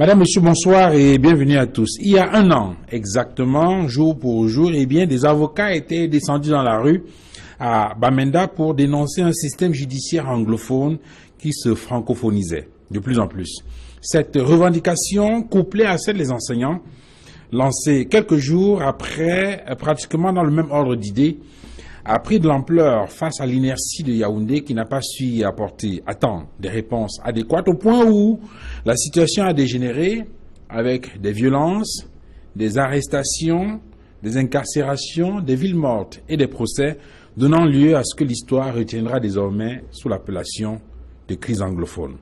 Madame, Monsieur, bonsoir et bienvenue à tous. Il y a un an, exactement, jour pour jour, eh bien, des avocats étaient descendus dans la rue à Bamenda pour dénoncer un système judiciaire anglophone qui se francophonisait de plus en plus. Cette revendication, couplée à celle des enseignants, lancée quelques jours après, pratiquement dans le même ordre d'idées, a pris de l'ampleur face à l'inertie de Yaoundé qui n'a pas su y apporter à temps des réponses adéquates au point où la situation a dégénéré avec des violences, des arrestations, des incarcérations, des villes mortes et des procès, donnant lieu à ce que l'histoire retiendra désormais sous l'appellation de crise anglophone.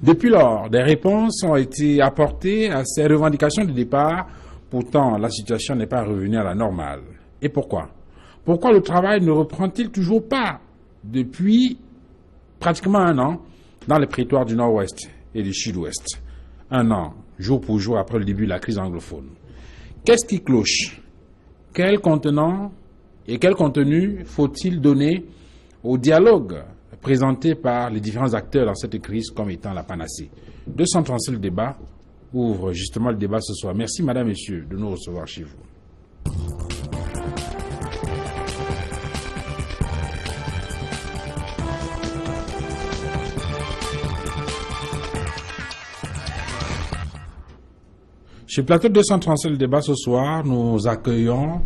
Depuis lors, des réponses ont été apportées à ces revendications de départ, pourtant la situation n'est pas revenue à la normale. Et pourquoi ? Pourquoi le travail ne reprend-il toujours pas depuis pratiquement un an dans les prétoires du Nord-Ouest et du Sud-Ouest? Un an, jour pour jour après le début de la crise anglophone. Qu'est-ce qui cloche? Quel contenant et quel contenu faut-il donner au dialogue présenté par les différents acteurs dans cette crise comme étant la panacée? 235 le débat ouvre justement le débat ce soir. Merci Madame, Messieurs de nous recevoir chez vous. Chez Plateau 235 le débat ce soir, nous accueillons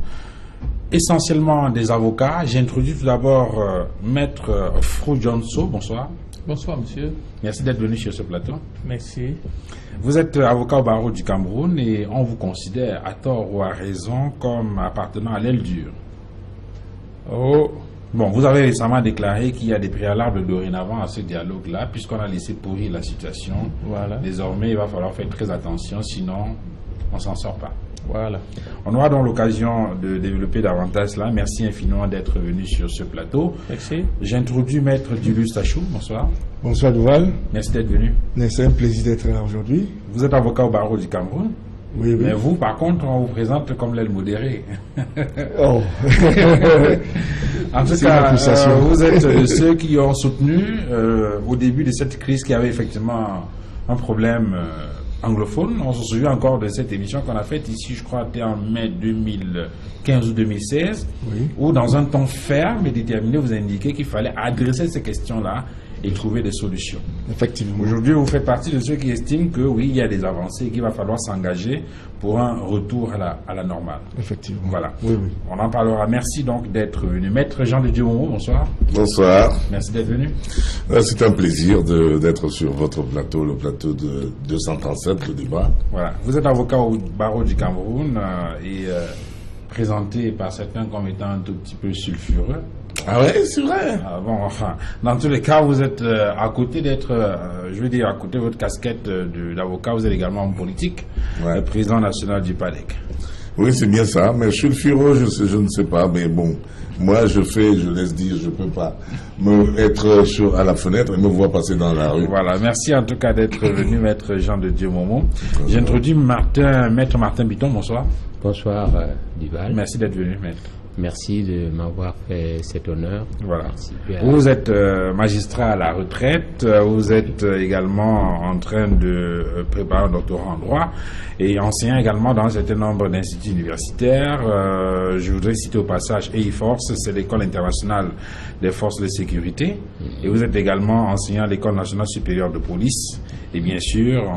essentiellement des avocats. J'introduis tout d'abord Maître Frou Johnso. Bonsoir. Bonsoir, monsieur. Merci d'être venu sur ce plateau. Merci. Vous êtes avocat au barreau du Cameroun et on vous considère, à tort ou à raison, comme appartenant à l'aile dure. Oh. Bon, vous avez récemment déclaré qu'il y a des préalables dorénavant à ce dialogue-là, puisqu'on a laissé pourrir la situation. Voilà. Désormais, il va falloir faire très attention, sinon on ne s'en sort pas. Voilà. On aura donc l'occasion de développer davantage cela. Merci infiniment d'être venu sur ce plateau. Merci. J'introduis Maître Dulus Tachou. Bonsoir. Bonsoir Duval. Merci d'être venu. C'est un plaisir d'être là aujourd'hui. Vous êtes avocat au barreau du Cameroun. Oui, oui. Mais vous, par contre, on vous présente comme l'aile modérée. Oh. En tout cas, vous êtes de ceux qui ont soutenu au début de cette crise qui avait effectivement un problème anglophone. On se souvient encore de cette émission qu'on a faite ici, je crois, c'était en mai 2015 ou 2016, oui, où dans un ton ferme et déterminé, vous indiquez qu'il fallait adresser ces questions-là et trouver des solutions. Effectivement. Aujourd'hui, vous faites partie de ceux qui estiment que oui, il y a des avancées et qu'il va falloir s'engager pour un retour à la normale. Effectivement. Voilà. Oui, oui. On en parlera. Merci donc d'être venu. Maître Jean de Dieu Momo, bonsoir. Bonsoir. Merci d'être venu. C'est un plaisir d'être sur votre plateau, le plateau de 237, le débat. Voilà. Vous êtes avocat au barreau du Cameroun et présenté par certains comme étant un tout petit peu sulfureux. Ah ouais, c'est vrai. Ah bon, enfin, dans tous les cas, vous êtes à côté d'être, je veux dire, à côté de votre casquette d'avocat, vous êtes également homme politique, Ouais. président national du PADEC. Oui, c'est bien ça. Mais sulfureux, je ne sais pas. Mais bon, moi, je laisse dire, je peux pas être à la fenêtre et me voir passer dans la rue. Voilà, merci en tout cas d'être venu, Maître Jean de Dieu Momo. J'introduis Maître Martin Biton, bonsoir. Bonsoir, Duval. Merci d'être venu, Maître. Merci de m'avoir fait cet honneur. Voilà. Vous êtes magistrat à la retraite, vous êtes également en train de préparer un doctorat en droit et enseignant également dans un certain nombre d'instituts universitaires. Je voudrais citer au passage EIFORCE, c'est l'école internationale des forces de sécurité, et vous êtes également enseignant à l'école nationale supérieure de police et bien sûr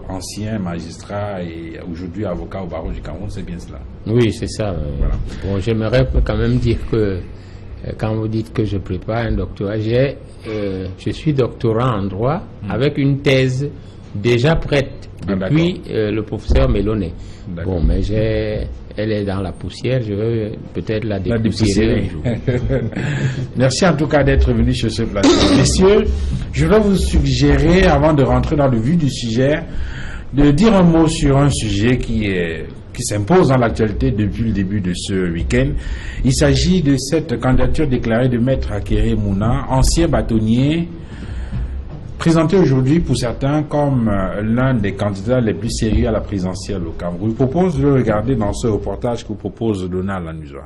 ancien magistrat et aujourd'hui avocat au barreau du Cameroun, c'est bien cela. Oui, c'est ça. Voilà. Bon, j'aimerais quand même dire que quand vous dites que je prépare un doctorat, je suis doctorant en droit avec une thèse déjà prête depuis le professeur Mélonnet. Bon, mais elle est dans la poussière, je veux peut-être la dépoussiérer un jour. Merci en tout cas d'être venu sur ce plateau. Messieurs, je vais vous suggérer, avant de rentrer dans le vif du sujet, de dire un mot sur un sujet qui s'impose dans l'actualité depuis le début de ce week-end. Il s'agit de cette candidature déclarée de Maître Akere Mouna, ancien bâtonnier, présenté aujourd'hui pour certains comme l'un des candidats les plus sérieux à la présidentielle au Cameroun. Je vous propose de le regarder dans ce reportage que vous propose Donald Lanuzwa.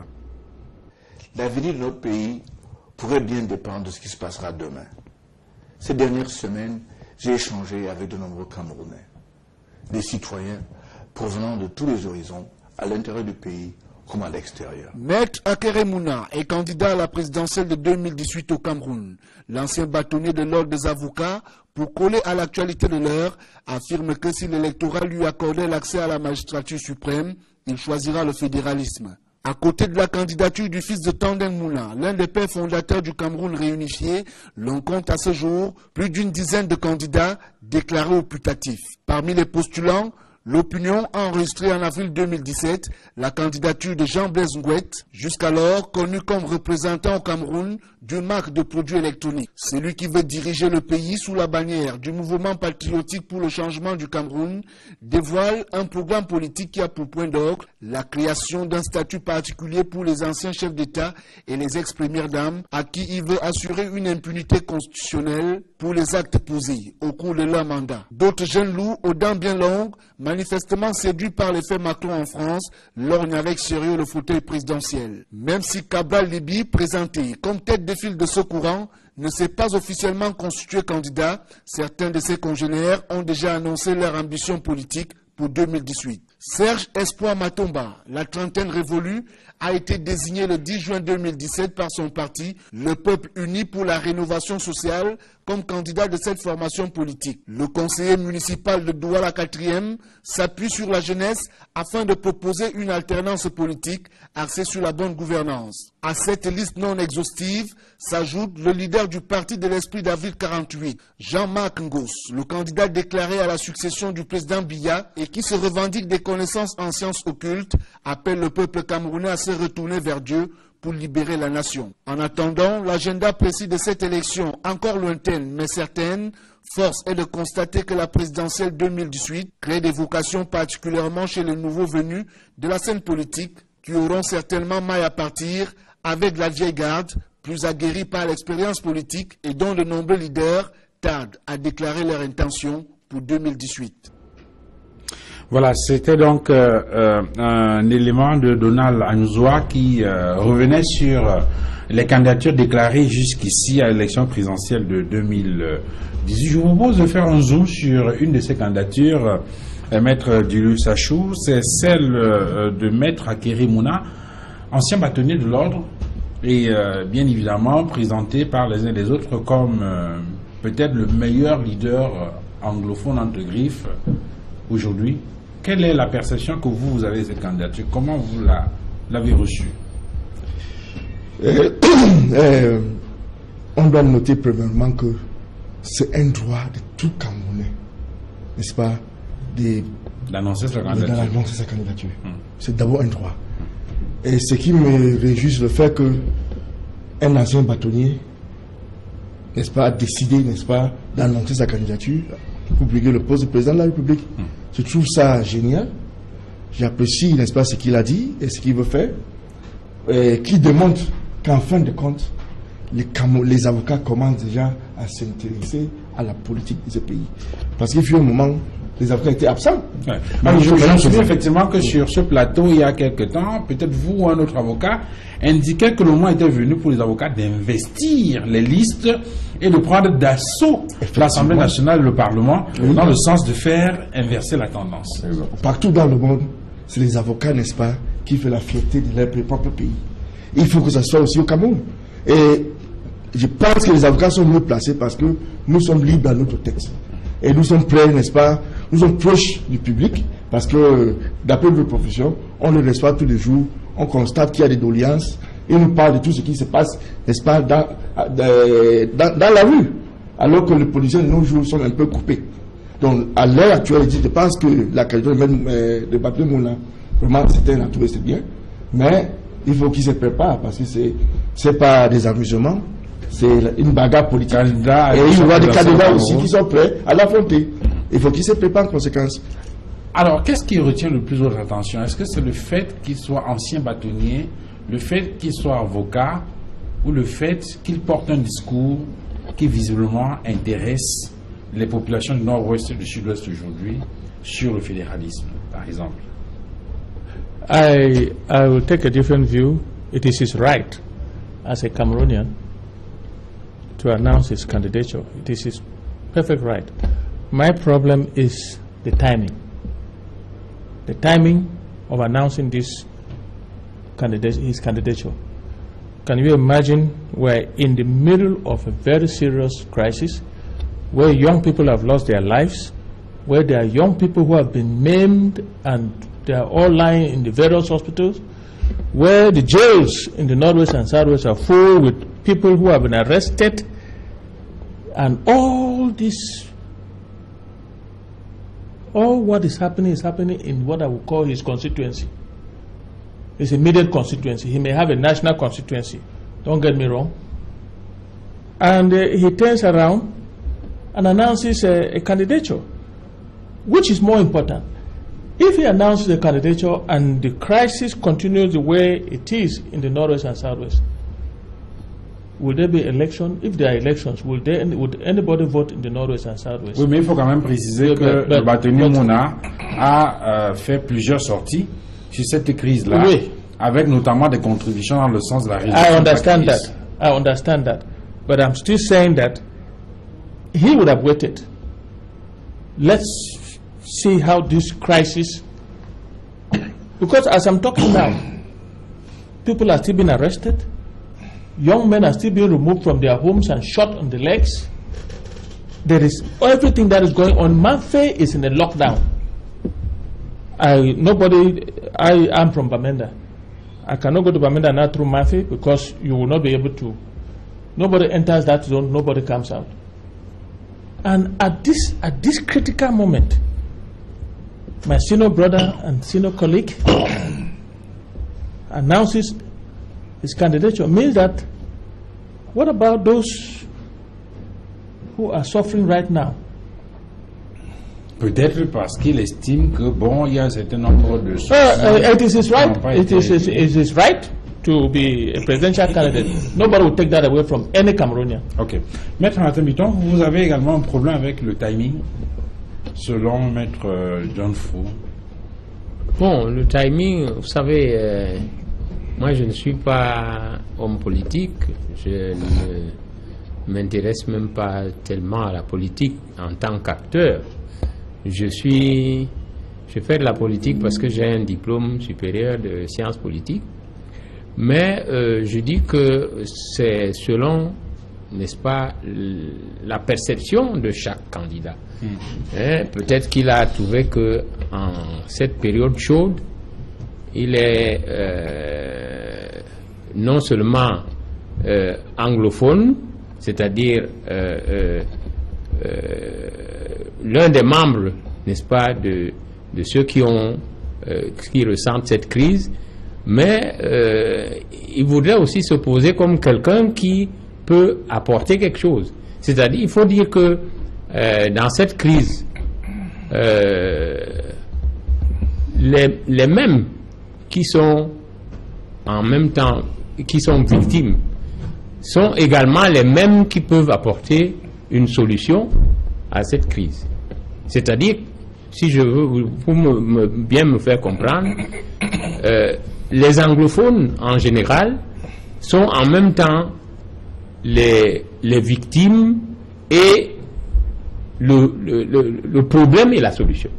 L'avenir de notre pays pourrait bien dépendre de ce qui se passera demain. Ces dernières semaines, j'ai échangé avec de nombreux Camerounais. des citoyens provenant de tous les horizons, à l'intérieur du pays comme à l'extérieur. Maître Akere Mouna est candidat à la présidentielle de 2018 au Cameroun. L'ancien bâtonnier de l'ordre des avocats, pour coller à l'actualité de l'heure, affirme que si l'électorat lui accordait l'accès à la magistrature suprême, il choisira le fédéralisme. À côté de la candidature du fils de Tandeng Mouna, l'un des pères fondateurs du Cameroun réunifié, l'on compte à ce jour plus d'une dizaine de candidats déclarés au putatif. Parmi les postulants, l'opinion a enregistré en avril 2017 la candidature de Jean-Blaise Ngouet, jusqu'alors connu comme représentant au Cameroun d'une marque de produits électroniques. C'est lui qui veut diriger le pays sous la bannière du mouvement patriotique pour le changement du Cameroun, dévoile un programme politique qui a pour point d'orgue la création d'un statut particulier pour les anciens chefs d'État et les ex-premières dames, à qui il veut assurer une impunité constitutionnelle pour les actes posés au cours de leur mandat. D'autres jeunes loups aux dents bien longues, manifestement séduits par l'effet Macron en France, lorgnent avec sérieux le fauteuil présidentiel. Même si Cabral Libi, présenté comme tête de file de ce courant, ne s'est pas officiellement constitué candidat, certains de ses congénères ont déjà annoncé leur ambition politique pour 2018. Serge Espoir Matomba, la trentaine révolue, a été désigné le 10 juin 2017 par son parti, le Peuple uni pour la rénovation sociale, comme candidat de cette formation politique. Le conseiller municipal de Douala 4e s'appuie sur la jeunesse afin de proposer une alternance politique axée sur la bonne gouvernance. À cette liste non exhaustive s'ajoute le leader du parti de l'Esprit d'Avril 48, Jean-Marc Ngos, le candidat déclaré à la succession du président Biya et qui se revendique des connaissances en sciences occultes, appelle le peuple camerounais à se retourner vers Dieu pour libérer la nation. En attendant, l'agenda précis de cette élection, encore lointaine mais certaine, force est de constater que la présidentielle 2018 crée des vocations particulièrement chez les nouveaux venus de la scène politique qui auront certainement maille à partir avec la vieille garde, plus aguerrie par l'expérience politique et dont de nombreux leaders tardent à déclarer leur intention pour 2018. Voilà, c'était donc un élément de Donald Anzoua qui revenait sur les candidatures déclarées jusqu'ici à l'élection présidentielle de 2018. Je vous propose de faire un zoom sur une de ces candidatures, Maître Julius Achou, c'est celle de Maître Akere Mouna, ancien bâtonnier de l'ordre et bien évidemment présenté par les uns et les autres comme peut-être le meilleur leader anglophone entre griffes aujourd'hui. Quelle est la perception que vous avez de cette candidature? Comment vous l'avez reçue? On doit noter premièrement que c'est un droit de tout Camerounais, n'est-ce pas, d'annoncer sa candidature. C'est d'abord un droit. Et ce qui me réjouit, c'est le fait qu'un ancien bâtonnier, n'est-ce pas, a décidé, n'est-ce pas, d'annoncer sa candidature pour briguer le poste de président de la République. Je trouve ça génial. J'apprécie, n'est-ce pas, ce qu'il a dit et ce qu'il veut faire, et qui démontre qu'en fin de compte, les avocats commencent déjà à s'intéresser à la politique de ce pays. Parce qu'il fut un moment, les avocats étaient absents. Ouais. Je me souviens effectivement que sur ce plateau, il y a quelque temps, peut-être vous ou un autre avocat indiquait que le moment était venu pour les avocats d'investir les listes et de prendre d'assaut l'Assemblée nationale et le Parlement dans le sens de faire inverser la tendance. Partout dans le monde, c'est les avocats, n'est-ce pas, qui font la fierté de leur propre pays. Il faut que ça soit aussi au Cameroun. Et je pense que les avocats sont mieux placés parce que nous sommes libres dans notre texte. Et nous sommes prêts, n'est-ce pas, nous sommes proches du public parce que, d'après notre profession, on le reçoit tous les jours, on constate qu'il y a des doléances, et nous parle de tout ce qui se passe, n'est-ce pas, dans la rue, alors que les policiers de nos jours sont un peu coupés. Donc, à l'heure actuelle, je pense que la qualité de Baptiste Mouna, vraiment, c'était un atout et c'est bien, mais il faut qu'ils se préparent parce que c'est pas des amusements. C'est une bagarre politique. Et il y aura des candidats aussi qui sont prêts à l'affronter. Il faut qu'ils se préparent en conséquence. Alors, qu'est-ce qui retient le plus votre attention? Est-ce que c'est le fait qu'il soit ancien bâtonnier, le fait qu'il soit avocat, ou le fait qu'il porte un discours qui visiblement intéresse les populations du nord-ouest et du sud-ouest aujourd'hui sur le fédéralisme, par exemple? I will take a different view. It is his right as a Cameroonian to announce his candidature. It is his perfect right. My problem is the timing. the timing of announcing his candidature. Can you imagine we're in the middle of a very serious crisis where young people have lost their lives, where there are young people who have been maimed and they are all lying in the various hospitals, where the jails in the Northwest and Southwest are full with people who have been arrested, and all this, all what is happening in what I would call his constituency, his immediate constituency. He may have a national constituency, don't get me wrong. And he turns around and announces a candidature. Which is more important? If he announces a candidature and the crisis continues the way it is in the Northwest and Southwest, will there be election? If there are elections, would anybody vote in the Northwest and Southwest? Oui, mais il faut quand même préciser que le bâtonnier Mouna a fait plusieurs sorties sur cette crise-là, oui, avec notamment des contributions dans le sens de la résolution. I understand that. But I'm still saying that he would have waited. Let's see how this crisis, because as I'm talking now, people are still being arrested, young men are still being removed from their homes and shot on the legs. There is everything that is going on. Mafe is in a lockdown. I am from Bamenda. I cannot go to Bamenda now through Mafe because you will not be able to. Nobody enters that zone, nobody comes out. And at this critical moment, my senior brother and senior colleague announces his candidature. Means that, what about those who are suffering right now? Peut-être parce qu'il estime que bon, il y a un certain nombre de it is his right. It is his right to be a presidential candidate. Nobody will take that away from any Cameroonian. Ok. Maître Matembiton, vous avez également un problème avec le timing, selon Maître John Fru. Bon, le timing, vous savez, moi je ne suis pas homme politique, je ne m'intéresse même pas tellement à la politique en tant qu'acteur. Je fais de la politique parce que j'ai un diplôme supérieur de sciences politiques, mais je dis que c'est selon, n'est-ce pas, la perception de chaque candidat. Peut-être qu'il a trouvé que en cette période chaude, il est non seulement anglophone, c'est-à-dire l'un des membres, n'est-ce pas, de ceux qui ressentent cette crise, mais il voudrait aussi se poser comme quelqu'un qui peut apporter quelque chose. C'est-à-dire, il faut dire que dans cette crise, les mêmes qui sont en même temps, qui sont victimes, sont également les mêmes qui peuvent apporter une solution à cette crise. C'est-à-dire, si je veux, pour bien me faire comprendre, les anglophones en général sont en même temps les victimes et le problème et la solution.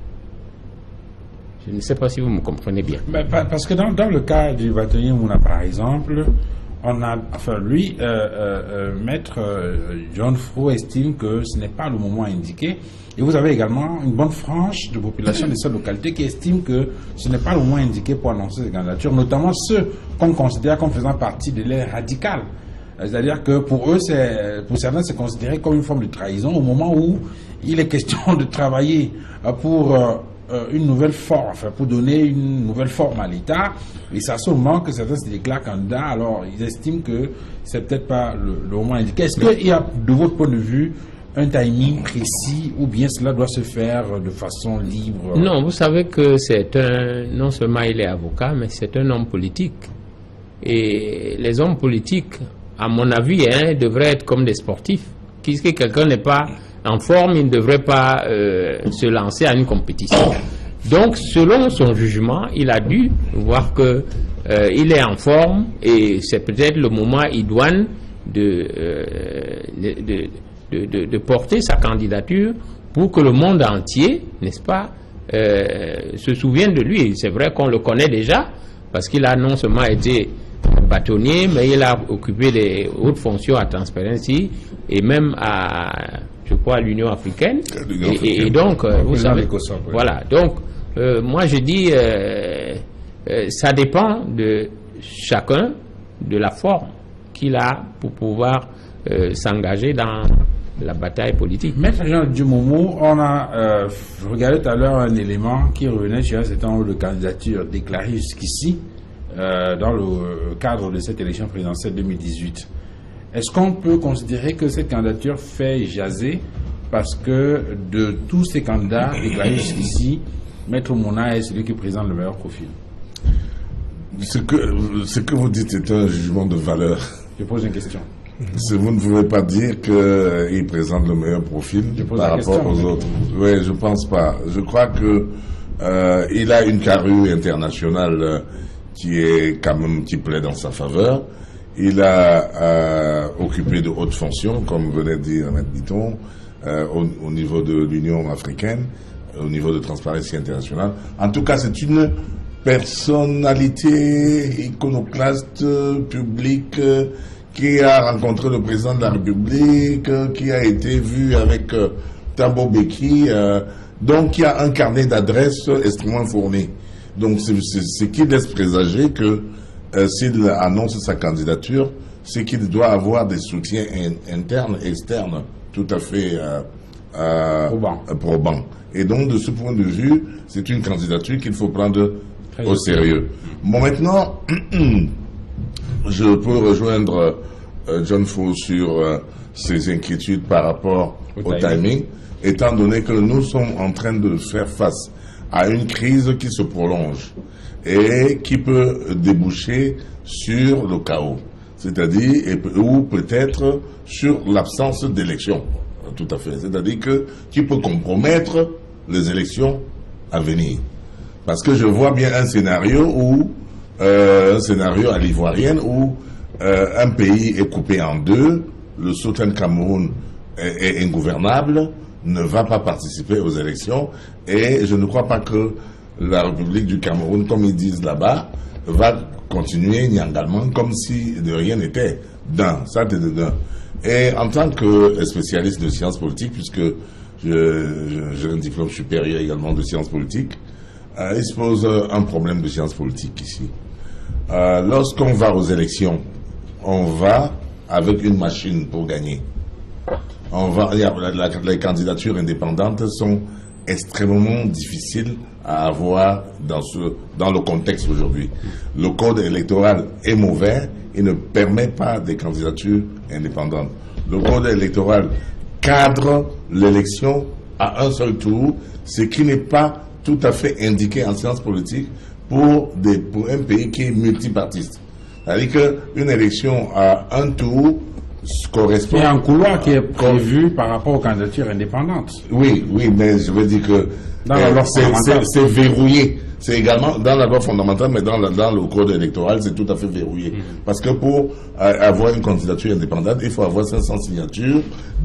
Je ne sais pas si vous me comprenez bien. Parce que dans le cas du bâtonnier Mouna, par exemple, on a, enfin lui, Maître John Fru estime que ce n'est pas le moment indiqué. Et vous avez également une bonne frange de population de cette localité qui estime que ce n'est pas le moment indiqué pour annoncer ces candidatures, notamment ceux qu'on considère comme faisant partie de l'aile radicale. C'est-à-dire que pour eux, pour certains, c'est considéré comme une forme de trahison au moment où il est question de travailler pour une nouvelle forme, enfin pour donner une nouvelle forme à l'État. Et c'est à ce moment que certains se déclarent candidats. Alors ils estiment que c'est peut-être pas le moment indiqué. Est-ce qu'il y a, de votre point de vue, un timing précis ou bien cela doit se faire de façon libre? Non, vous savez que non seulement il est avocat, mais c'est un homme politique. Et les hommes politiques, à mon avis, devraient être comme des sportifs. Puisque quelqu'un n'est pas en forme, il ne devrait pas se lancer à une compétition. Donc, selon son jugement, il a dû voir que il est en forme et c'est peut-être le moment idoine de porter sa candidature pour que le monde entier, n'est-ce pas, se souviennent de lui. C'est vrai qu'on le connaît déjà, parce qu'il a non seulement été bâtonnier, mais il a occupé des hautes fonctions à Transparency et même à, je crois, l'Union africaine. Et donc, vous savez, voilà. Donc, moi je dis, ça dépend de chacun, de la forme qu'il a pour pouvoir s'engager dans la bataille politique. Maître Jean Djumoumou, on a regardé tout à l'heure un élément qui revenait sur un certain nombre de candidatures déclarées jusqu'ici dans le cadre de cette élection présidentielle 2018. Est-ce qu'on peut considérer que cette candidature fait jaser parce que de tous ces candidats déclarés jusqu'ici, Maître Mouna est celui qui présente le meilleur profil? Ce que vous dites est un jugement de valeur. Je pose une question. Vous ne pouvez pas dire qu'il présente le meilleur profil par rapport aux autres. Oui, je pense pas. Je crois que il a une carrure internationale qui est quand même qui plaît dans sa faveur. Il a occupé de hautes fonctions, comme venait de dire M. Bitton, au niveau de l'Union africaine, au niveau de Transparency International. En tout cas, c'est une personnalité iconoclaste, publique, qui a rencontré le président de la République, qui a été vu avec Thabo Mbeki, donc qui a un carnet d'adresses extrêmement fourni. Donc ce qui laisse présager que s'il annonce sa candidature, c'est qu'il doit avoir des soutiens internes et externes tout à fait probants. Et donc de ce point de vue, c'est une candidature qu'il faut prendre au sérieux. Bon, maintenant, je peux rejoindre John Faux sur ses inquiétudes par rapport au timing, étant donné que nous sommes en train de faire face à une crise qui se prolonge et qui peut déboucher sur le chaos, c'est-à-dire, ou peut-être sur l'absence d'élections, tout à fait, c'est-à-dire que qui peut compromettre les élections à venir. Parce que je vois bien un scénario à l'ivoirienne où un pays est coupé en deux, le Southern Cameroun est ingouvernable, ne va pas participer aux élections, et je ne crois pas que la République du Cameroun, comme ils disent là-bas, va continuer nyangalement comme si de rien n'était. Ça c'est d'un. Et en tant que spécialiste de sciences politiques, puisque j'ai un diplôme supérieur également de sciences politiques, il se pose un problème de sciences politiques ici. Lorsqu'on va aux élections, on va avec une machine pour gagner. Les candidatures indépendantes sont extrêmement difficiles à avoir dans le contexte aujourd'hui. Le code électoral est mauvais, il ne permet pas des candidatures indépendantes. Le code électoral cadre l'élection à un seul tour, ce qui n'est pas tout à fait indiqué en sciences politiques pour un pays qui est multipartiste. C'est-à-dire qu'une élection à un tour correspond... Il y a un couloir qui est prévu par rapport aux candidatures indépendantes. Oui, mais je veux dire que c'est verrouillé. C'est également dans la loi fondamentale, mais dans le code électoral, c'est tout à fait verrouillé. Parce que pour avoir une candidature indépendante, il faut avoir 500 signatures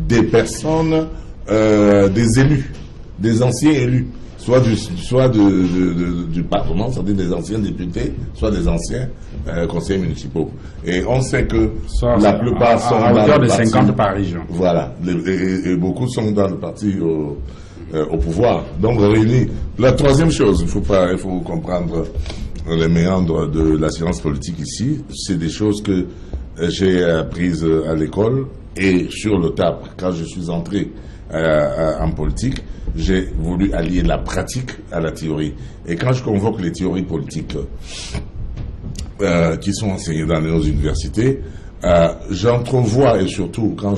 des personnes, des élus, des anciens élus. Soit du Parlement, c'est-à-dire des anciens députés, soit des anciens conseillers municipaux. Et on sait que la plupart sont à hauteur de 50 par région. Voilà, et beaucoup sont dans le parti au pouvoir, donc réunis. La troisième chose, il faut comprendre les méandres de la science politique ici, c'est des choses que j'ai apprises à l'école et sur le tas, quand je suis entré en politique, j'ai voulu allier la pratique à la théorie. Et quand je convoque les théories politiques qui sont enseignées dans nos universités, j'entrevois, et surtout quand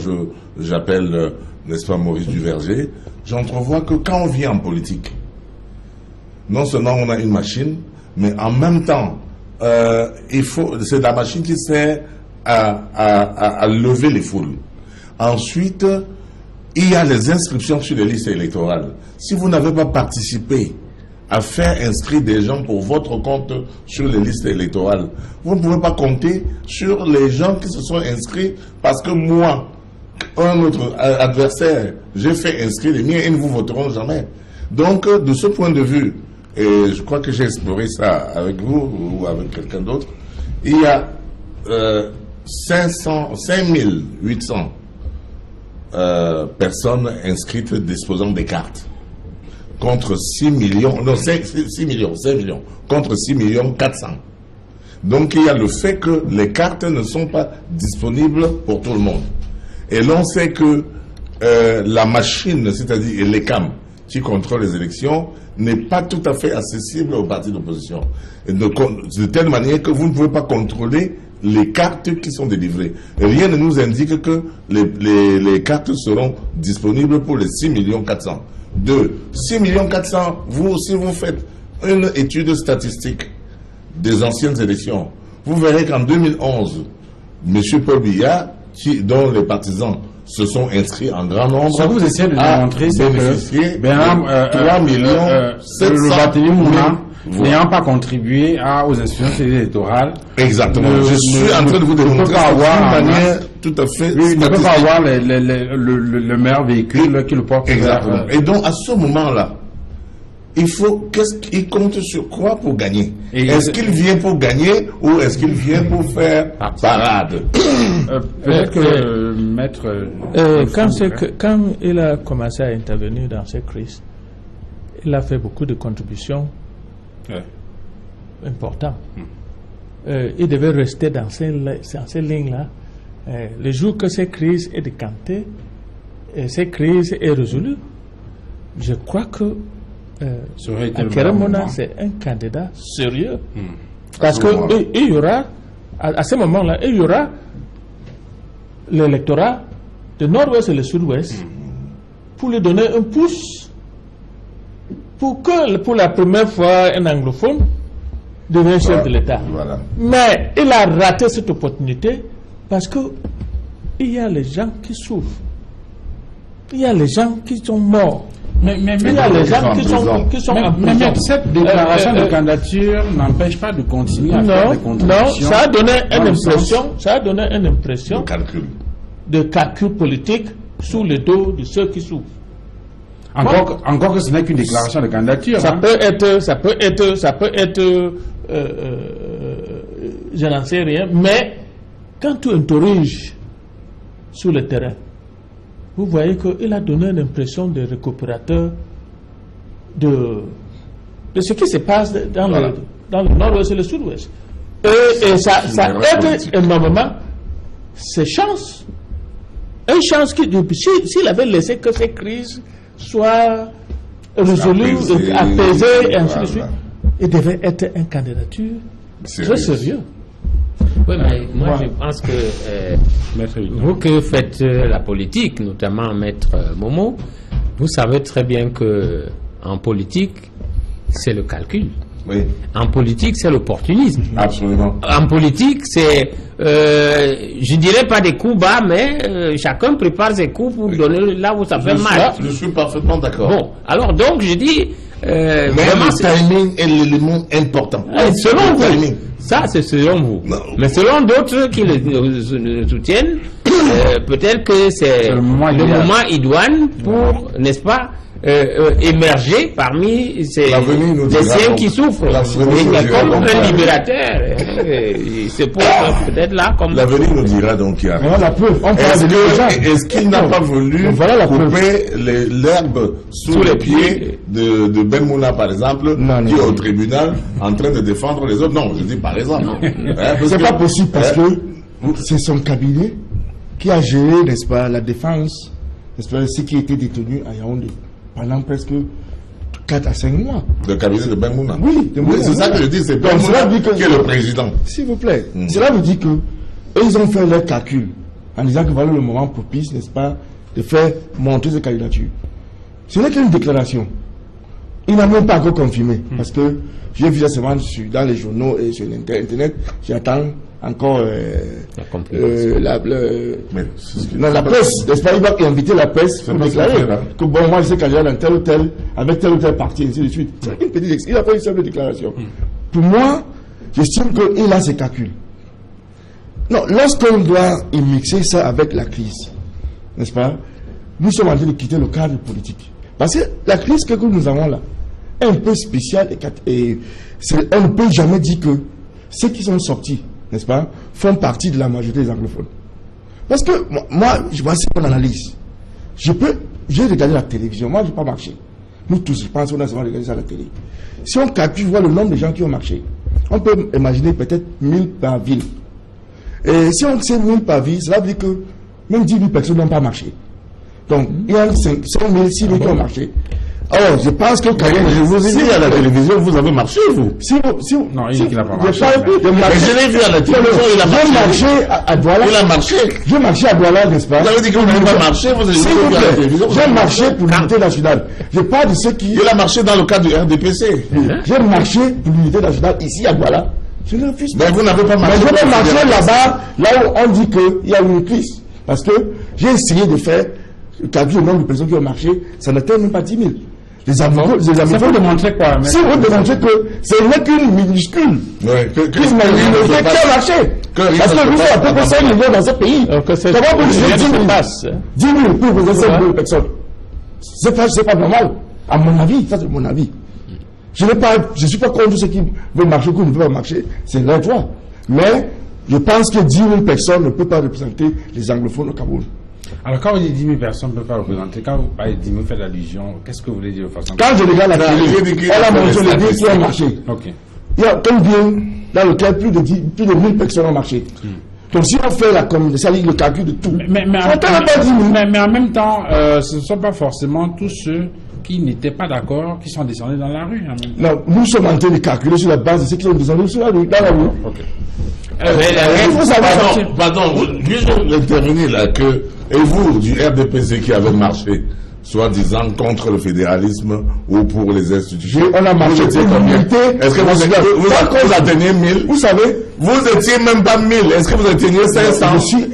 j'appelle, n'est-ce pas, Maurice Duverger, j'entrevois que quand on vient en politique, non seulement on a une machine, mais en même temps, c'est la machine qui sert à lever les foules. Ensuite, il y a les inscriptions sur les listes électorales. Si vous n'avez pas participé à faire inscrire des gens pour votre compte sur les listes électorales, vous ne pouvez pas compter sur les gens qui se sont inscrits parce que moi, un autre adversaire, j'ai fait inscrire les miens et ils ne vous voteront jamais. Donc, de ce point de vue, et je crois que j'ai exploré ça avec vous ou avec quelqu'un d'autre, il y a 5800 personnes inscrites disposant des cartes contre 5 millions, contre 6 millions 400. Donc il y a le fait que les cartes ne sont pas disponibles pour tout le monde. Et l'on sait que la machine, c'est-à-dire l'ECAM, qui contrôle les élections, n'est pas tout à fait accessible aux partis d'opposition. De telle manière que vous ne pouvez pas contrôler les cartes qui sont délivrées. Et rien ne nous indique que les cartes seront disponibles pour les 6 400 000. De 6 400 000, vous, si vous faites une étude statistique des anciennes élections, vous verrez qu'en 2011, M. Paul Biya, dont les partisans se sont inscrits en grand nombre. Ce que vous essayez de démontrer, c'est que 3 millions 700 000 n'ayant pas contribué aux institutions électorales. Exactement. Je suis en train de vous démontrer d'une manière tout à fait il ne peut pas avoir le meilleur véhicule qui le porte. Exactement. Et donc, à ce moment-là, qu'est-ce qu'il compte sur quoi pour gagner? Est-ce qu'il vient pour gagner ou est-ce qu'il vient pour faire parade? Peut-être que maître... quand il a commencé à intervenir dans ces crises, il a fait beaucoup de contributions importantes. Il devait rester dans ces lignes-là. Le jour que ces crises est décantée, ces crises est résolues, je crois que Keramona, c'est un candidat sérieux. Parce qu'il y aura, à ce moment-là, il y aura l'électorat de nord-ouest et le sud-ouest pour lui donner un pouce pour que, pour la première fois, un anglophone devienne chef de l'État. Voilà. Mais il a raté cette opportunité parce que il y a les gens qui souffrent. Il y a les gens qui sont morts. Mais il y a les gens qui sont en prison. Mais cette déclaration de candidature n'empêche pas de continuer à faire des contributions. Non, ça a donné une impression de calcul politique sous le dos de ceux qui souffrent. Encore que ce n'est qu'une déclaration de candidature. Ça peut être, je n'en sais rien, mais quand tu interroges sur le terrain, vous voyez qu'il a donné une impression de récupérateur de ce qui se passe dans le nord-ouest et le sud-ouest. Et ça aide énormément ses chances. Une chance s'il avait laissé que ces crises soient résolues, apaisées, et ainsi de suite, il devait être une candidature très sérieux. Oui, mais moi je pense que vous que faites la politique, notamment Maître Momo, vous savez très bien que en politique, c'est le calcul. Oui. En politique, c'est l'opportunisme. Absolument. En politique, c'est, je dirais pas des coups bas, mais chacun prépare ses coups pour donner là où ça fait mal. Je suis parfaitement d'accord. Bon, alors donc je dis... mais vraiment, le timing est l'élément important. Selon vous, ça c'est selon vous. Non. Mais selon d'autres qui le soutiennent, peut-être que c'est le moment idoine pour, n'est-ce pas, émerger parmi ces siens qui souffrent. Et comme un libérateur, c'est pour peut-être là comme... L'avenir nous dira donc qu'il y a... Est-ce qu'il n'a pas voulu couper l'herbe sous les pieds de Ben Mouna, par exemple, qui est au tribunal en train de défendre les autres? Non, je dis par exemple. C'est pas possible parce que c'est son cabinet qui a géré, n'est-ce pas, la défense, n'est-ce pas, ce qui était détenu à Yaoundé pendant presque 4 à 5 mois. Le cabinet de Ben Mouna. Oui, c'est ça que je dis, c'est Ben Mouna qui est le président. S'il vous plaît. Cela veut dire que ils ont fait leur calcul en disant que voilà le moment propice, n'est-ce pas, de faire monter cette candidature. Ce n'est qu'une déclaration. Il n'a même pas encore confirmé. Parce que j'ai vu ça seulement dans les journaux et sur Internet. J'attends encore la presse, n'est-ce pas? Il va inviter la presse pour déclarer que bon, moi je sais candidat dans tel ou tel, avec tel ou tel parti, ainsi de suite. C'est une petite il a fait une simple déclaration. Pour moi, j'estime qu'il a ses calculs. Non, lorsqu'on doit mixer ça avec la crise, n'est-ce pas? Nous sommes en train de quitter le cadre politique. Parce que la crise que nous avons là est un peu spéciale et on ne peut jamais dire que ceux qui sont sortis, n'est-ce pas, font partie de la majorité des anglophones. Parce que moi, je vois mon analyse. J'ai regardé la télévision, moi je n'ai pas marché. Nous tous, je pense qu'on a souvent regardé ça à la télé. Si on calcule, voir le nombre de gens qui ont marché, on peut imaginer peut-être 1000 par ville. Et si on sait 1000 par ville, cela veut dire que même 10 000 personnes n'ont pas marché. Donc, il y a 5 000, 6 000 qui ont marché. Alors, je pense que quand même, je vous ai dit à la télévision, vous avez marché, vous. Non, il dit qu'il n'a pas marché. Je l'ai vu à la télévision, il a marché. À Douala. Il a marché. J'ai marché à Douala, n'est-ce pas? Vous avez dit que vous n'avez pas marché, vous avez vu à la télévision. J'ai marché pour l'unité nationale. Je parle de ceux qui... Il a marché dans le cadre du RDPC. J'ai marché pour l'unité nationale ici à Douala. Je ne refuse pas. Mais vous n'avez pas marché. Mais je vais marcher là-bas, là où on dit qu'il y a une crise. Parce que j'ai essayé de faire calculer le nombre de personnes qui ont marché, ça n'atteint même pas 10 000. Les avocats, ça faut démontrer quoi? Si vous démontrez que ce n'est qu'une minuscule, qu'une minorité qui a marché. Parce que nous, avons à peu près 5 millions dans ce pays. Comment vous dites 10 000 10 000 pour vous 5 millions de personnes? C'est pas normal. À mon avis, ça c'est mon avis. Je ne suis pas contre ceux qui veulent marcher ou qui ne veulent pas marcher. C'est leur droit. Mais je pense que 10 000 personnes ne peuvent pas représenter les anglophones au Cameroun. Alors, quand vous dites 10 000 personnes ne peuvent pas représenter, quand vous parlez de 10 000, vous faites allusion, qu'est-ce que vous voulez dire de façon... Quand je regarde la télé, on a montré les deux qui ont marché. Okay. Il y a combien dans lequel plus de 1000 personnes ont marché. Donc, si on fait la communauté, ça dit le calcul de tout. Mais en même temps, ce ne sont pas forcément tous ceux qui n'étaient pas d'accord qui sont descendus dans la rue. Non, nous sommes en train de calculer sur la base de ceux qui sont descendus dans la rue. Okay. Pardon, puis-je intervenir là que, et vous, du RDPC qui avez marché, soi-disant contre le fédéralisme ou pour les institutions, on a marché pour l'unité. Est-ce que vous atteignez 1000? Vous savez, vous étiez même pas 1000. Est-ce que vous atteignez 500?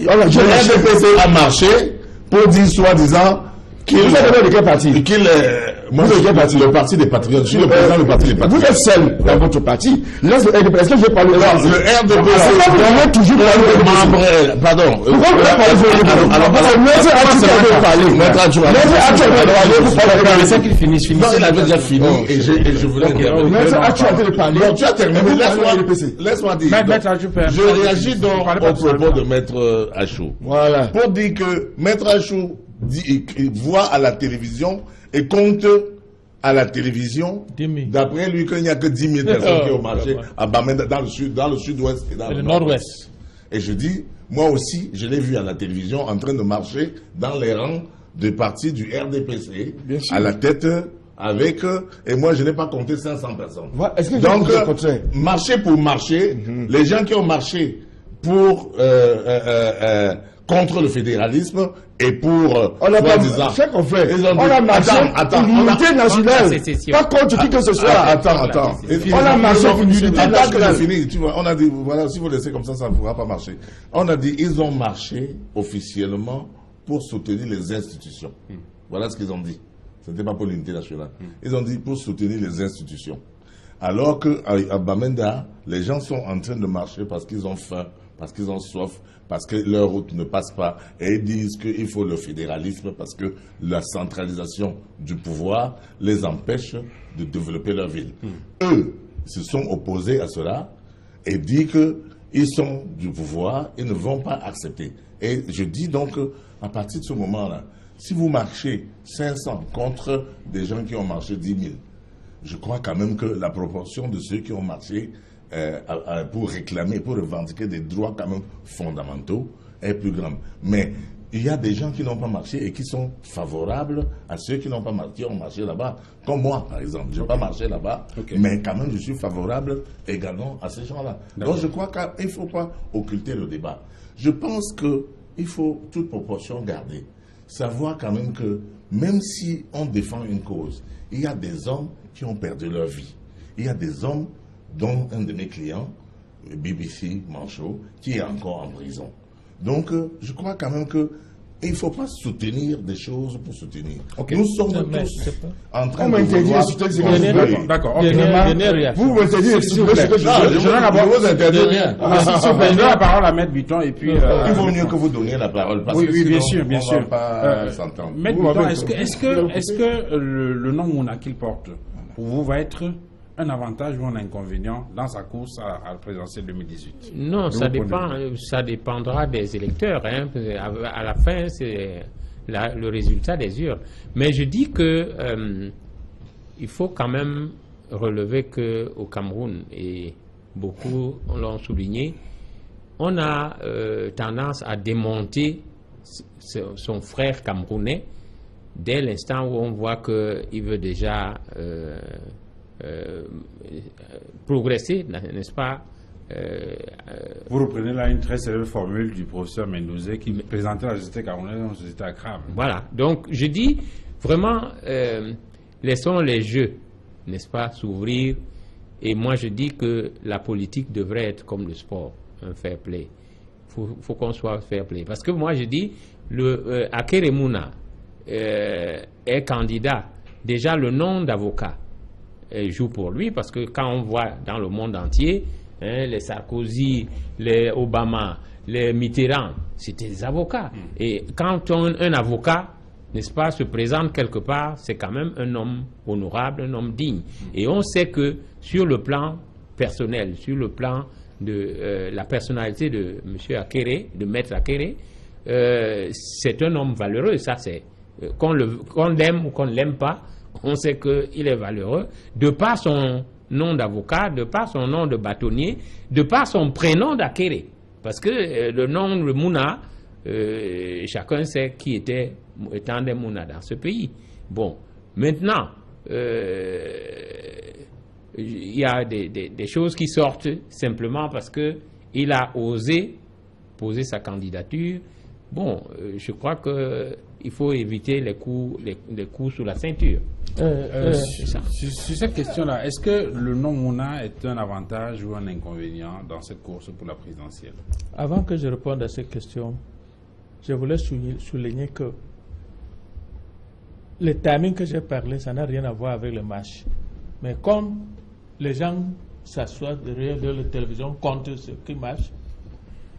Le RDPC a marché pour dire soi-disant qu'il... Vous êtes de quel parti? Moi, je suis le parti des patriotes. Je suis le président du parti des patriotes. Vous êtes seul dans votre parti. Est-ce que je parle de ça? Le RDPC. On est toujours membre. Pardon. Pourquoi vous parlez de alors, c'est qu'il finisse. Non, il avait déjà fini. Et je voulais parler. Tu as terminé. Laisse-moi dire. Je réagis donc au propos de Maître Achou. Voilà. Pour dire que Maître Achou voit à la télévision et compte à la télévision, d'après lui, qu'il n'y a que 10 000 personnes qui ont marché à Bamenda, dans le sud-ouest et dans le nord-ouest. Et je dis, moi aussi, je l'ai vu à la télévision en train de marcher dans les rangs des partis du RDPC, à la tête avec, et moi je n'ai pas compté 500 personnes. Donc, marcher pour marcher, les gens qui ont marché pour contre le fédéralisme et pour on n'a pas ce qu'on fait. On a marché pour l'unité nationale, pas contre qui que ce soit. Attends. On a marché pour l'unité nationale. Tu vois, on a dit, voilà, si vous laissez comme ça, ça ne pourra pas marcher. On a dit, ils ont marché officiellement pour soutenir les institutions. Voilà ce qu'ils ont dit. Ce n'était pas pour l'unité nationale. Ils ont dit pour soutenir les institutions. Alors qu'à Bamenda, les gens sont en train de marcher parce qu'ils ont faim, parce qu'ils ont soif, parce que leur route ne passe pas, et ils disent qu'il faut le fédéralisme parce que la centralisation du pouvoir les empêche de développer leur ville. Eux se sont opposés à cela et disent qu'ils sont du pouvoir et ne vont pas accepter. Et je dis donc, à partir de ce moment-là, si vous marchez 500 contre des gens qui ont marché 10 000, je crois quand même que la proportion de ceux qui ont marché pour réclamer, pour revendiquer des droits quand même fondamentaux est plus grande. Mais il y a des gens qui n'ont pas marché et qui sont favorables à ceux qui n'ont pas marché, qui ont marché là-bas. Comme moi, par exemple. Je n'ai pas marché là-bas, mais quand même je suis favorable également à ces gens-là. Donc je crois qu'il ne faut pas occulter le débat. Je pense qu'il faut toute proportion garder. Savoir quand même que même si on défend une cause, il y a des hommes qui ont perdu leur vie. Il y a des hommes dont un de mes clients, BBC Manchot, qui est encore en prison. Donc, je crois quand même que Et il ne faut pas soutenir des choses pour soutenir. Okay. Nous sommes Mais tous c'est pas- en train On de m'interdit vouloir... de soutenir D'accord. Dernière réaction. Vous m'interdisez de soutenir ce que je Non, veux. je ne vous interdis rien. Je donne la parole à Maître Biton et puis... Il vaut mieux que vous donniez la parole parce que oui, bien sinon, sûr, bien on sûr. va pas s'entendre. Maître Vous Biton, m'avez- est-ce que le nom Mouna qu'il porte, pour vous, va être un avantage ou un inconvénient dans sa course à la présidentielle 2018? Non, De ça votre point de dépend, ça dépendra des électeurs. Hein. À la fin, c'est le résultat des urnes. Mais je dis que il faut quand même relever qu'au Cameroun, et beaucoup l'ont souligné, on a tendance à démonter son frère camerounais dès l'instant où on voit qu'il veut déjà progresser, n'est-ce pas? Vous reprenez là une très célèbre formule du professeur Mendouzé qui présentait la société camerounaise comme une société à crabe. Voilà. Donc, je dis vraiment, laissons les jeux, n'est-ce pas, s'ouvrir. Et moi, je dis que la politique devrait être comme le sport, un fair play. Faut qu'on soit fair play. Parce que moi, je dis, Akere Mouna est candidat. Déjà, le nom d'avocat joue pour lui, parce que quand on voit dans le monde entier, les Sarkozy, les Obama, les Mitterrand, c'était des avocats. Et quand un avocat, n'est-ce pas, se présente quelque part, c'est quand même un homme honorable, un homme digne. Et on sait que sur le plan personnel, sur le plan de la personnalité de M. Akere, de Maître Akere, c'est un homme valeureux. Ça, c'est qu'on l'aime ou qu'on ne l'aime pas, on sait qu'il est valeureux, de par son nom d'avocat, de par son nom de bâtonnier, de par son prénom d'Akere. Parce que le nom de Mouna, chacun sait qui était Tandem Mouna dans ce pays. Bon, maintenant, il y a des choses qui sortent simplement parce qu'il a osé poser sa candidature. Bon, je crois qu'il faut éviter les coups sous la ceinture. Sur cette question-là, est-ce que le nom Mouna est un avantage ou un inconvénient dans cette course pour la présidentielle? Avant que je réponde à cette question, je voulais souligner que le timing que j'ai parlé, ça n'a rien à voir avec le match. Mais comme les gens s'assoient derrière de la télévision contre ce qui marche,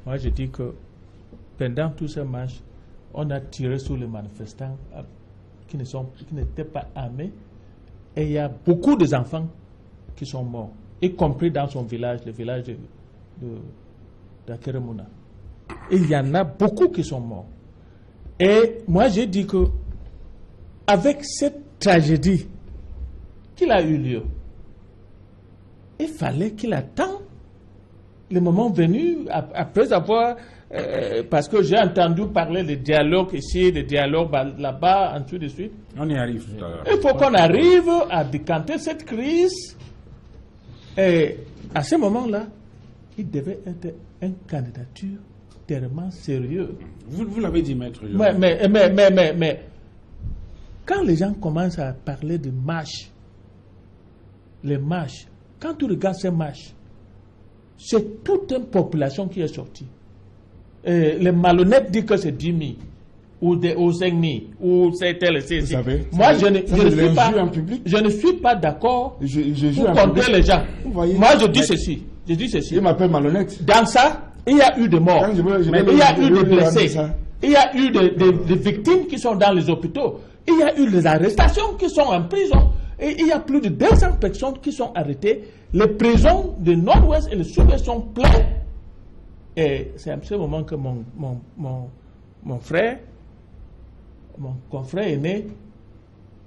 moi je dis que pendant tous ces matchs, on a tiré sur les manifestants qui n'étaient pas armés, et il y a beaucoup d'enfants qui sont morts, y compris dans son village, le village d'Akere Mouna. Il y en a beaucoup qui sont morts. Et moi j'ai dit que avec cette tragédie qu'il a eu lieu, il fallait qu'il attende le moment venu, après avoir... parce que j'ai entendu parler de dialogue ici, de dialogue là-bas, ainsi de suite. On y arrive tout à l'heure. Il faut qu'on arrive à décanter cette crise. Et à ce moment-là, il devait être une candidature tellement sérieuse. Vous l'avez dit, maître. Mais quand les gens commencent à parler de marches, les marches, quand tu regardes ces marches, c'est toute une population qui est sortie. Les malhonnêtes disent que c'est 10 000 ou 5 000 ou c'est tel. Moi, je ne suis pas d'accord pour compter les gens. Moi, je dis ceci. Il m'appelle malhonnête. Dans ça, il y a eu des morts. Il y a eu des blessés. Il y a eu des victimes qui sont dans les hôpitaux. Il y a eu des arrestations qui sont en prison. Et il y a plus de 200 personnes qui sont arrêtées. Les prisons du nord-ouest et le sud-ouest sont pleines. Et c'est à ce moment que mon frère, mon confrère aîné,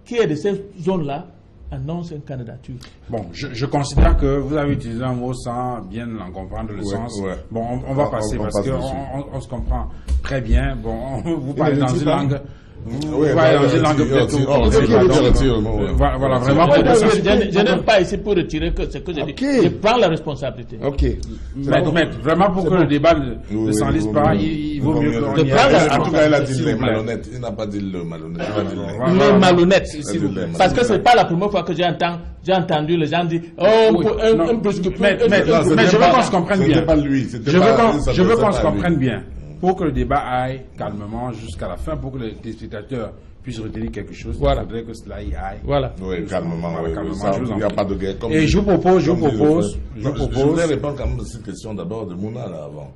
qui est de ces zones-là, annonce une candidature. Bon, je considère que vous avez utilisé un mot sans bien en comprendre le sens. Ouais. Bon, on va passer parce qu'on se comprend très bien. Bon, vous parlez dans une langue... Vous parlez dans une langue peut-être... Voilà, vraiment... Je n'aime pas ici pour retirer ce que j'ai dit. Je prends la responsabilité. Ok. Vraiment pour que le débat ne s'enlise pas, il vaut mieux qu'on y aille. En tout cas, il a dit les malhonnêtes. Il n'a pas dit le malhonnête. Les malhonnêtes. Parce que ce n'est pas la première fois que j'ai entendu les gens dire un brusque. Mais je veux qu'on se comprenne bien. C'était pas lui. Je veux qu'on se comprenne bien. pour que le débat aille calmement jusqu'à la fin, pour que les téléspectateurs puissent retenir quelque chose, il faudrait que cela y aille. Voilà. Oui, calmement. Voilà, Oui, calmement, ça, je vous en il n'y a prie. pas de guerre. Comme Et je vous propose, je voudrais répondre quand même à cette question d'abord de Mouna là avant.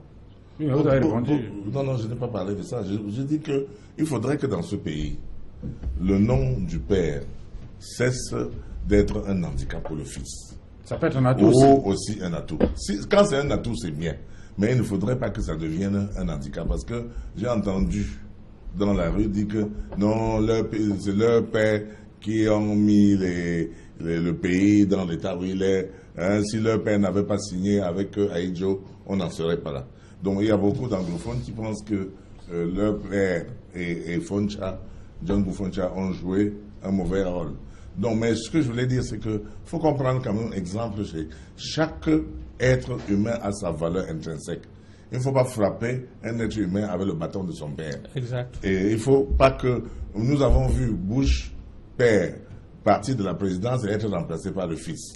Oui, vous avez répondu. Non, je n'ai pas parlé de ça. Je dis qu'il faudrait que dans ce pays, le nom du père cesse d'être un handicap pour le fils. Ça peut être un atout aussi un atout. Quand c'est un atout, c'est bien. Mais il ne faudrait pas que ça devienne un handicap. Parce que j'ai entendu dans la rue dire que non, c'est leur père qui ont mis le pays dans l'état où il est. Hein, si leur père n'avait pas signé avec Aïdjo, on n'en serait pas là. Donc il y a beaucoup d'anglophones qui pensent que leur père et Foncha, John Bufoncha, ont joué un mauvais rôle. Donc, mais ce que je voulais dire, c'est qu'il faut comprendre quand même un exemple. Chaque être humain a sa valeur intrinsèque. Il ne faut pas frapper un être humain avec le bâton de son père. Exact. Et il ne faut pas que... Nous avons vu Bush, père, partir de la présidence et être remplacé par le fils,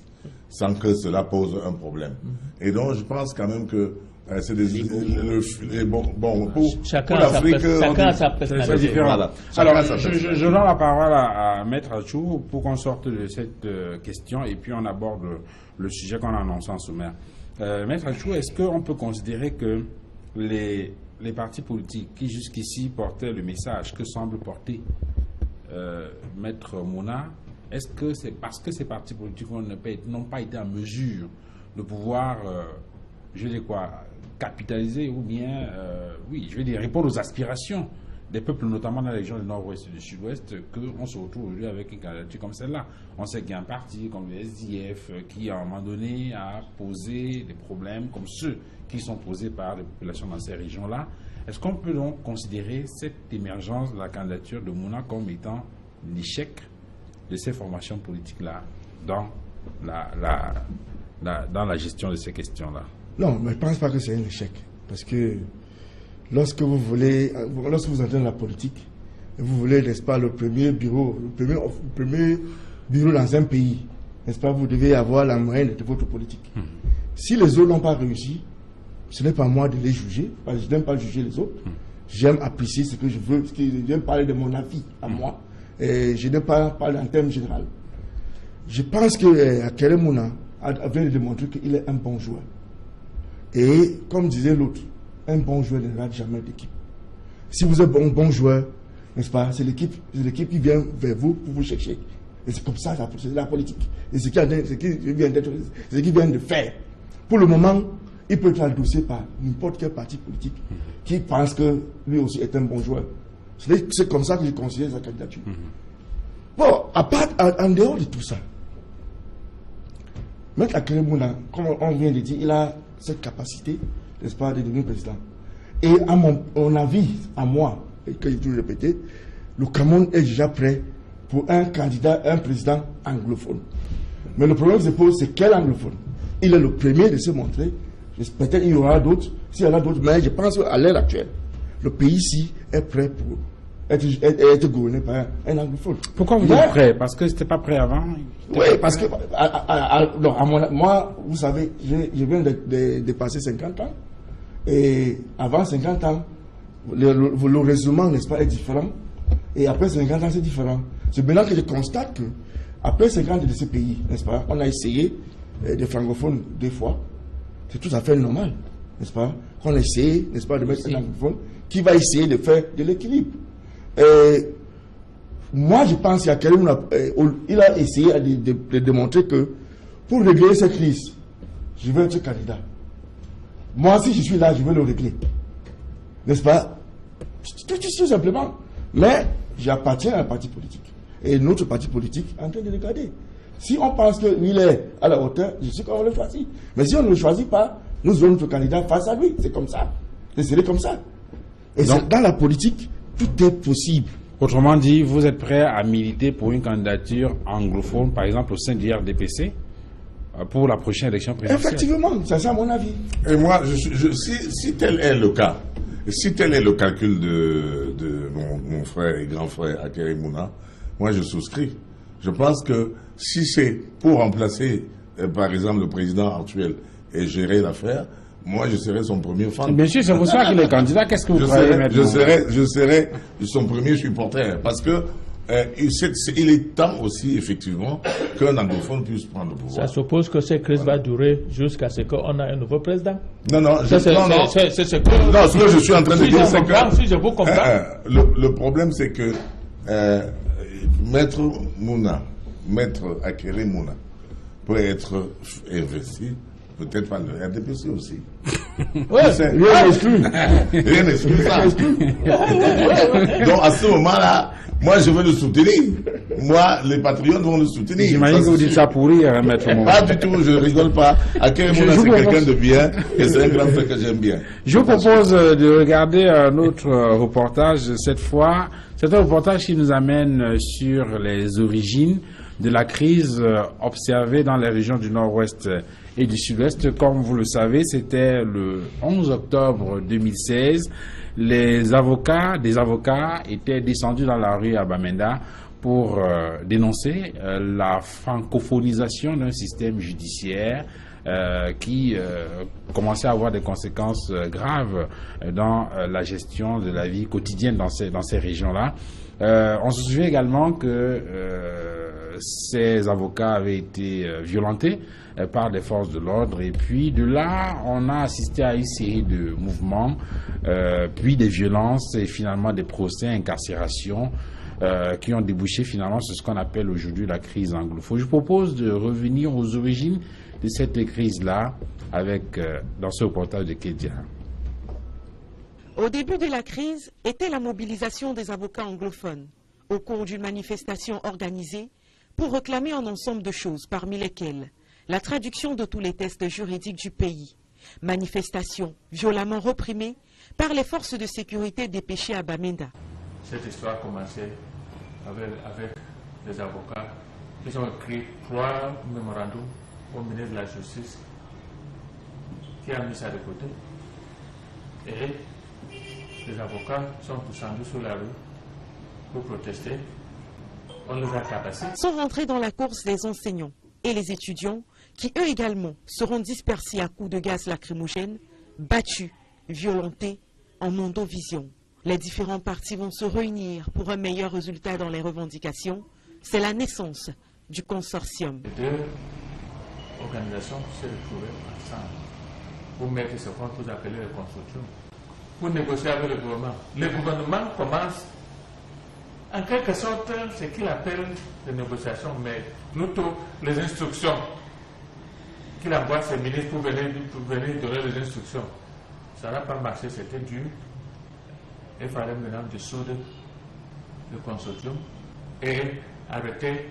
sans que cela pose un problème. Et donc, je pense quand même que c'est chacun a sa personnalité. C'est différent. Voilà. Alors, je donne la parole à Maître Achou pour qu'on sorte de cette question et puis on aborde le sujet qu'on a annoncé en sommaire. Maître Achou, est-ce qu'on peut considérer que les partis politiques qui jusqu'ici portaient le message que semble porter Maître Mouna, est-ce que c'est parce que ces partis politiques n'ont pas été en mesure de pouvoir, je veux dire quoi, capitaliser ou bien, répondre aux aspirations des peuples, notamment dans les régions du nord-ouest et du sud-ouest, qu'on se retrouve aujourd'hui avec une candidature comme celle-là. On sait qu'il y a un parti comme le SDF qui, à un moment donné, a posé des problèmes comme ceux qui sont posés par les populations dans ces régions-là. Est-ce qu'on peut donc considérer cette émergence de la candidature de Mouna comme étant l'échec de ces formations politiques-là dans la gestion de ces questions-là? Non, mais je ne pense pas que c'est un échec. Parce que lorsque vous entrez dans la politique, vous voulez, n'est-ce pas, le premier bureau dans un pays, n'est-ce pas, vous devez avoir la moyenne de votre politique. Si les autres n'ont pas réussi, ce n'est pas moi de les juger, parce que je n'aime pas juger les autres. J'aime apprécier ce que je veux, j'aime parler de mon avis à moi, et je n'aime pas parler en termes généraux. Je pense que Akere Mouna vient de démontrer qu'il est un bon joueur. Et comme disait l'autre, un bon joueur ne rate jamais d'équipe. Si vous êtes un bon joueur, n'est-ce pas, c'est l'équipe qui vient vers vous pour vous chercher. Et c'est comme ça, c'est la politique. Et ce qu'il vient de faire. Pour le moment, il peut être endossé par n'importe quel parti politique qui pense que lui aussi est un bon joueur. C'est comme ça que je considère sa candidature. Bon, en dehors de tout ça, M. Akere Mouna, comme on vient de dire, il a cette capacité, n'est-ce pas, de devenir président. Et à mon avis, à moi, et que j'ai toujours répété, le Cameroun est déjà prêt pour un candidat, un président anglophone. Mais le problème qui se pose, c'est quel anglophone? Il est le premier de se montrer. Peut-être qu'il y aura d'autres, s'il y en a d'autres, mais je pense qu'à l'heure actuelle, le pays-ci est prêt pour être gouverné par un anglophone. Pourquoi vous êtes prêt? Parce que c'était pas prêt avant? Oui, parce que moi, vous savez, je viens de passer 50 ans. Et avant 50 ans, le raisonnement, n'est-ce pas, est différent. Et après 50 ans, c'est différent. C'est maintenant que je constate que, après 50 ans de ce pays, n'est-ce pas, on a essayé des francophones 2 fois. C'est tout à fait normal, n'est-ce pas, qu'on a essayé, n'est-ce pas, de mettre un anglophone qui va essayer de faire de l'équilibre. Moi, je pense qu'il il a essayé de démontrer que pour régler cette crise, je veux être candidat. Moi, si je suis là, je veux le régler. N'est-ce pas? Tout simplement. Mais j'appartiens à un parti politique. Et notre parti politique est en train de regarder. Si on pense qu'il est à la hauteur, je sais qu'on le choisit. Mais si on ne le choisit pas, nous aurons notre candidat face à lui. C'est comme ça. C'est comme ça. Et donc, dans la politique, tout est possible. Autrement dit, vous êtes prêt à militer pour une candidature anglophone, par exemple au sein du RDPC, pour la prochaine élection présidentielle? Effectivement, c'est ça mon avis. Et moi, si tel est le cas, si tel est le calcul de mon frère et grand frère Akere Mouna, moi je souscris. Je pense que si c'est pour remplacer, par exemple, le président actuel et gérer l'affaire, moi je serai son premier fan. Bien sûr, c'est pour ça qu'il est candidat. Qu'est-ce que vous croyez mettre? Je serai son premier supporter. Parce que il est temps aussi, effectivement, qu'un anglophone puisse prendre le pouvoir. Ça suppose que cette crise va durer jusqu'à ce qu'on ait un nouveau président? Non, non, c'est ce que je suis en train de dire, c'est que... Si je vous comprends. Le problème, c'est que Maître Akeré Mouna peut être investi, peut-être par le RDPC aussi. Ouais, rien n'exclut ça. Donc à ce moment-là, moi je veux le soutenir. Moi, les patriotes vont le soutenir. J'imagine que vous dites ça pour rire, Maître Mouna. Pas du tout, je rigole pas. Akeré Mouna, c'est quelqu'un de bien et c'est un grand frère que j'aime bien. Je vous propose de regarder un autre reportage cette fois. C'est un reportage qui nous amène sur les origines de la crise observée dans les régions du Nord-Ouest et du Sud-Ouest. Comme vous le savez, c'était le 11 octobre 2016. Des avocats étaient descendus dans la rue à Bamenda pour dénoncer la francophonisation d'un système judiciaire qui commençait à avoir des conséquences graves dans la gestion de la vie quotidienne dans ces régions-là. On se souvient également que ces avocats avaient été violentés par des forces de l'ordre, et puis de là on a assisté à une série de mouvements, puis des violences et finalement des procès, incarcérations qui ont débouché finalement sur ce qu'on appelle aujourd'hui la crise anglophone. Je propose de revenir aux origines de cette crise-là avec dans ce reportage de Kédia. Au début de la crise était la mobilisation des avocats anglophones au cours d'une manifestation organisée pour réclamer un ensemble de choses, parmi lesquelles la traduction de tous les textes juridiques du pays. Manifestation violemment réprimée par les forces de sécurité dépêchées à Bamenda. Cette histoire commençait avec les avocats qui ont écrit 3 mémorandums au ministre de la Justice qui a mis ça de côté. Et les avocats sont descendus sur la rue pour protester. On les a tabassés. Sont rentrés dans la course les enseignants et les étudiants qui eux également seront dispersés à coups de gaz lacrymogène, battus, violentés en mondovision. Les différents partis vont se réunir pour un meilleur résultat dans les revendications. C'est la naissance du consortium. Les deux organisations se retrouvent ensemble pour mettre ce qu'on peut appeler le consortium, pour négocier avec le gouvernement. Le gouvernement commence en quelque sorte ce qu'il appelle des négociations, mais plutôt les instructions qu'il envoie à ses ministres pour venir donner les instructions. Ça n'a pas marché, c'était dur. Il fallait maintenant dissoudre le consortium et arrêter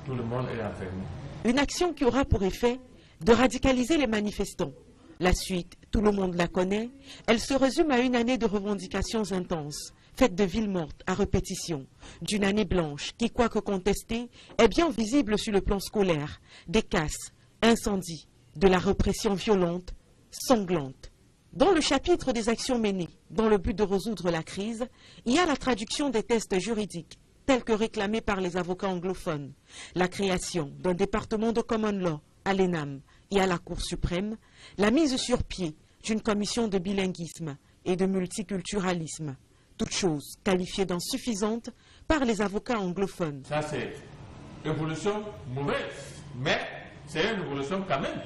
tout le monde et enfermer. Une action qui aura pour effet de radicaliser les manifestants. La suite, tout le monde la connaît. Elle se résume à une année de revendications intenses, faite de villes mortes à répétition, d'une année blanche qui, quoique contestée, est bien visible sur le plan scolaire, des casses, incendies, de la répression violente, sanglante. Dans le chapitre des actions menées dans le but de résoudre la crise, il y a la traduction des tests juridiques, tels que réclamés par les avocats anglophones, la création d'un département de common law à l'ENAM et à la Cour suprême, la mise sur pied d'une commission de bilinguisme et de multiculturalisme, toutes choses qualifiées d'insuffisantes par les avocats anglophones. Ça c'est une évolution mauvaise, mais c'est une évolution quand même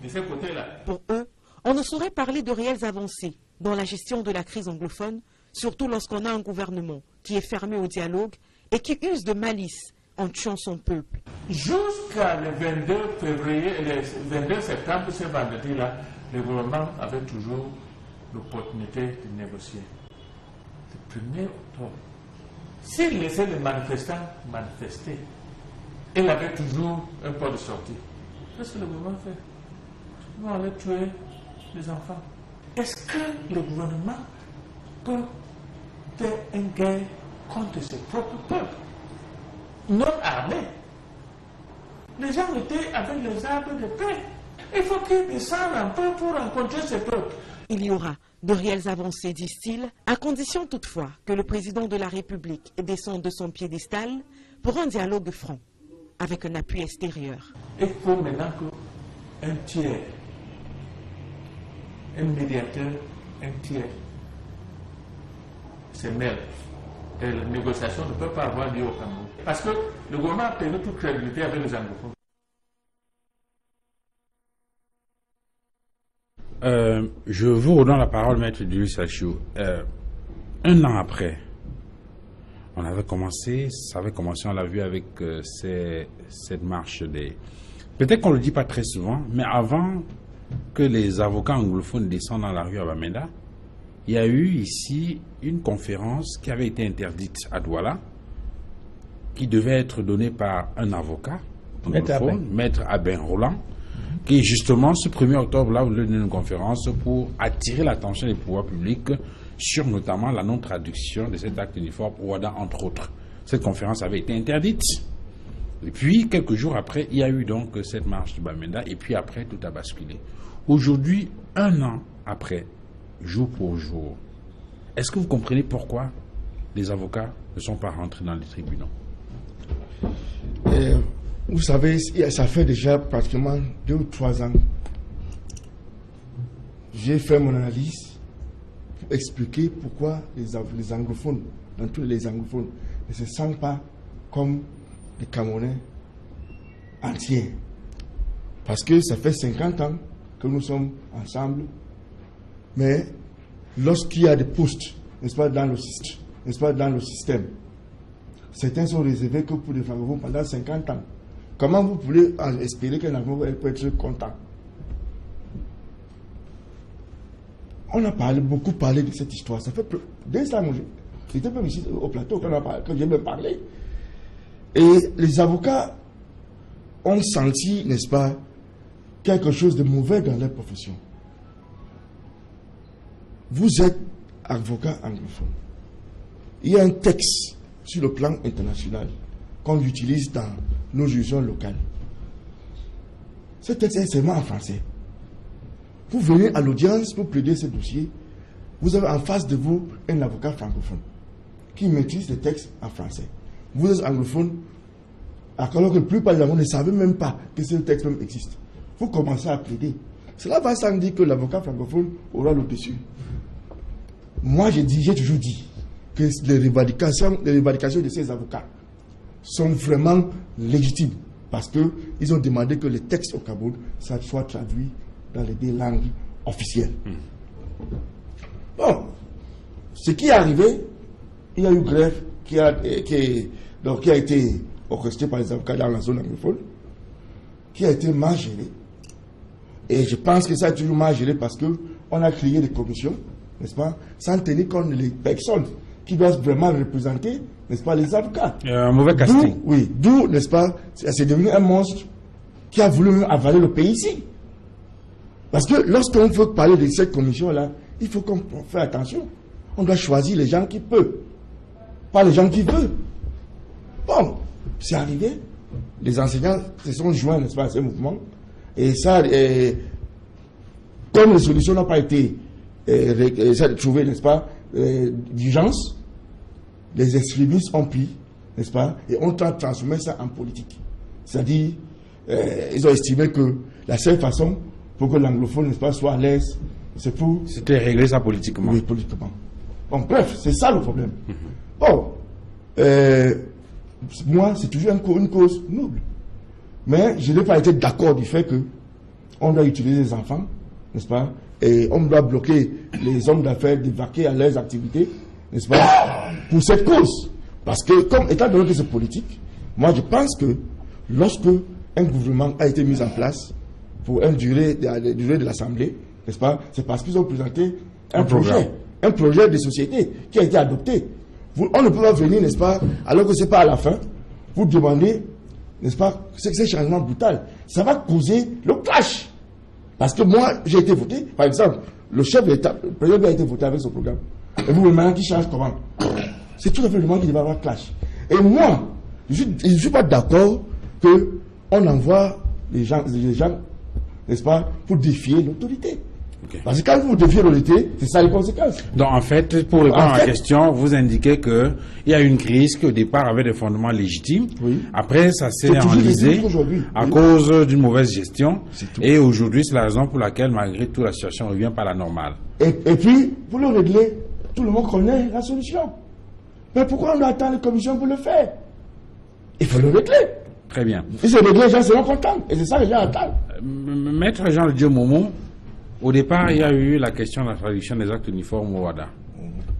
de ce côté-là. Pour eux, on ne saurait parler de réelles avancées dans la gestion de la crise anglophone, surtout lorsqu'on a un gouvernement qui est fermé au dialogue et qui use de malice en tuant son peuple. Jusqu'à le 22 février et le 22 septembre, ce vendredi-là, le gouvernement avait toujours l'opportunité de négocier. Le 1er octobre, s'il laissait les manifestants manifester, il avait toujours un point de sortie. Qu'est-ce que le gouvernement fait? Ils vont aller tuer les enfants. Est-ce que le gouvernement peut faire une guerre contre ses propres peuples non armés? Les gens étaient avec les armes de paix. Il faut qu'ils descendent un peu pour rencontrer ces peuples. Il y aura de réelles avancées, disent-ils, à condition toutefois que le président de la République descende de son piédestal pour un dialogue franc, avec un appui extérieur. Il faut maintenant qu'un tiers un médiateur, un tiers. C'est Mel. Et la négociation ne peut pas avoir lieu au Cameroun. Parce que le gouvernement a perdu toute crédibilité avec les anglophones. Je vous redonne la parole, Maître Julius Achou. Un an après, ça avait commencé, on l'a vu avec cette marche des... Peut-être qu'on ne le dit pas très souvent, mais avant que les avocats anglophones descendent dans la rue à Bamenda, il y a eu ici une conférence qui avait été interdite à Douala, qui devait être donnée par un avocat anglophone, Maître Abin Roland, qui justement ce 1er octobre là voulait donner une conférence pour attirer l'attention des pouvoirs publics sur notamment la non-traduction de cet acte uniforme pour Ouada, entre autres. Cette conférence avait été interdite. Et puis, quelques jours après, il y a eu donc cette marche de Bamenda, et puis après, tout a basculé. Aujourd'hui, un an après, jour pour jour, est-ce que vous comprenez pourquoi les avocats ne sont pas rentrés dans les tribunaux? Vous savez, ça fait déjà pratiquement 2 ou 3 ans. J'ai fait mon analyse pour expliquer pourquoi les anglophones, dans tous les anglophones, ne se sentent pas comme des Camerounais entiers. Parce que ça fait 50 ans que nous sommes ensemble, mais lorsqu'il y a des postes, n'est-ce pas, dans le système, certains sont réservés que pour les francophones pendant 50 ans. Comment vous pouvez espérer qu'un anglophone peut être content? On a beaucoup parlé de cette histoire. Ça fait dès ça, j'étais même ici au plateau quand j'ai même parlé. Et les avocats ont senti, n'est-ce pas, quelque chose de mauvais dans leur profession. Vous êtes avocat anglophone. Il y a un texte sur le plan international qu'on utilise dans nos juridictions locales. Ce texte est seulement en français. Vous venez à l'audience pour plaider ce dossier. Vous avez en face de vous un avocat francophone qui maîtrise le texte en français. Vous êtes anglophone, alors que la plupart des anglophones ne savent même pas que ce texte même existe. Vous commencez à plaider. Cela va sans dire que l'avocat francophone aura le dessus. Moi, j'ai toujours dit que les revendications de ces avocats sont vraiment légitimes parce qu'ils ont demandé que les textes au Cameroun soient traduits dans les 2 langues officielles. Bon, ce qui est arrivé, il y a eu grève qui a été orchestrée par les avocats dans la zone anglophone, qui a été mal gérée. Et je pense que ça a toujours mal géré parce qu'on a créé des commissions, n'est-ce pas, sans tenir compte des personnes qui doivent vraiment représenter, n'est-ce pas, les avocats. Il y a un mauvais casting. D'où, n'est-ce pas, c'est devenu un monstre qui a voulu avaler le pays ici. Parce que lorsqu'on veut parler de cette commission-là, il faut qu'on fasse attention. On doit choisir les gens qui peuvent, pas les gens qui veulent. Bon, c'est arrivé. Les enseignants se sont joints, n'est-ce pas, à ce mouvement. Et ça, comme les solutions n'ont pas été trouvées, n'est-ce pas, d'urgence, les extrémistes ont pris, n'est-ce pas, et ont transformé ça en politique. C'est-à-dire, ils ont estimé que la seule façon pour que l'anglophone, n'est-ce pas, soit à l'aise, c'est pour... C'était régler ça politiquement. Oui, politiquement. Bon, bref, c'est ça le problème. Bon, moi, c'est toujours une cause noble. Mais je n'ai pas été d'accord du fait qu'on doit utiliser les enfants, n'est-ce pas, et on doit bloquer les hommes d'affaires d'évacuer à leurs activités, n'est-ce pas, pour cette cause. Parce que, comme étant donné que c'est politique, moi je pense que lorsque un gouvernement a été mis en place pour une durée de l'Assemblée, n'est-ce pas, c'est parce qu'ils ont présenté un projet de société qui a été adopté. On ne peut pas venir, n'est-ce pas, alors que ce n'est pas à la fin, vous demandez, n'est-ce pas, c'est changement brutal. Ça va causer le clash. Parce que moi, j'ai été voté, par exemple, le chef de l'État, le président a été voté avec son programme. Et vous, maintenant, qui change comment? C'est tout à fait le moment qu'il va y avoir clash. Et moi, je ne suis pas d'accord qu'on envoie les gens, n'est-ce pas, pour défier l'autorité. Okay. Parce que quand vous deviez l'honnêteté, c'est ça les conséquences. Donc en fait, pour répondre à la question, vous indiquez qu'il y a une crise qui au départ avait des fondements légitimes. Oui. Après, ça s'est enlisé à cause d'une mauvaise gestion. Et aujourd'hui, c'est la raison pour laquelle, malgré tout, la situation revient pas à la normale. Et puis, pour le régler, tout le monde connaît la solution. Mais pourquoi on attend les commissions pour le faire? Il faut le régler. Très bien. Si c'est réglé, les gens seront contents. Et c'est ça que les gens attendent. Maître Jean-Dieu Momo, au départ, il y a eu la question de la traduction des actes uniformes au WADA.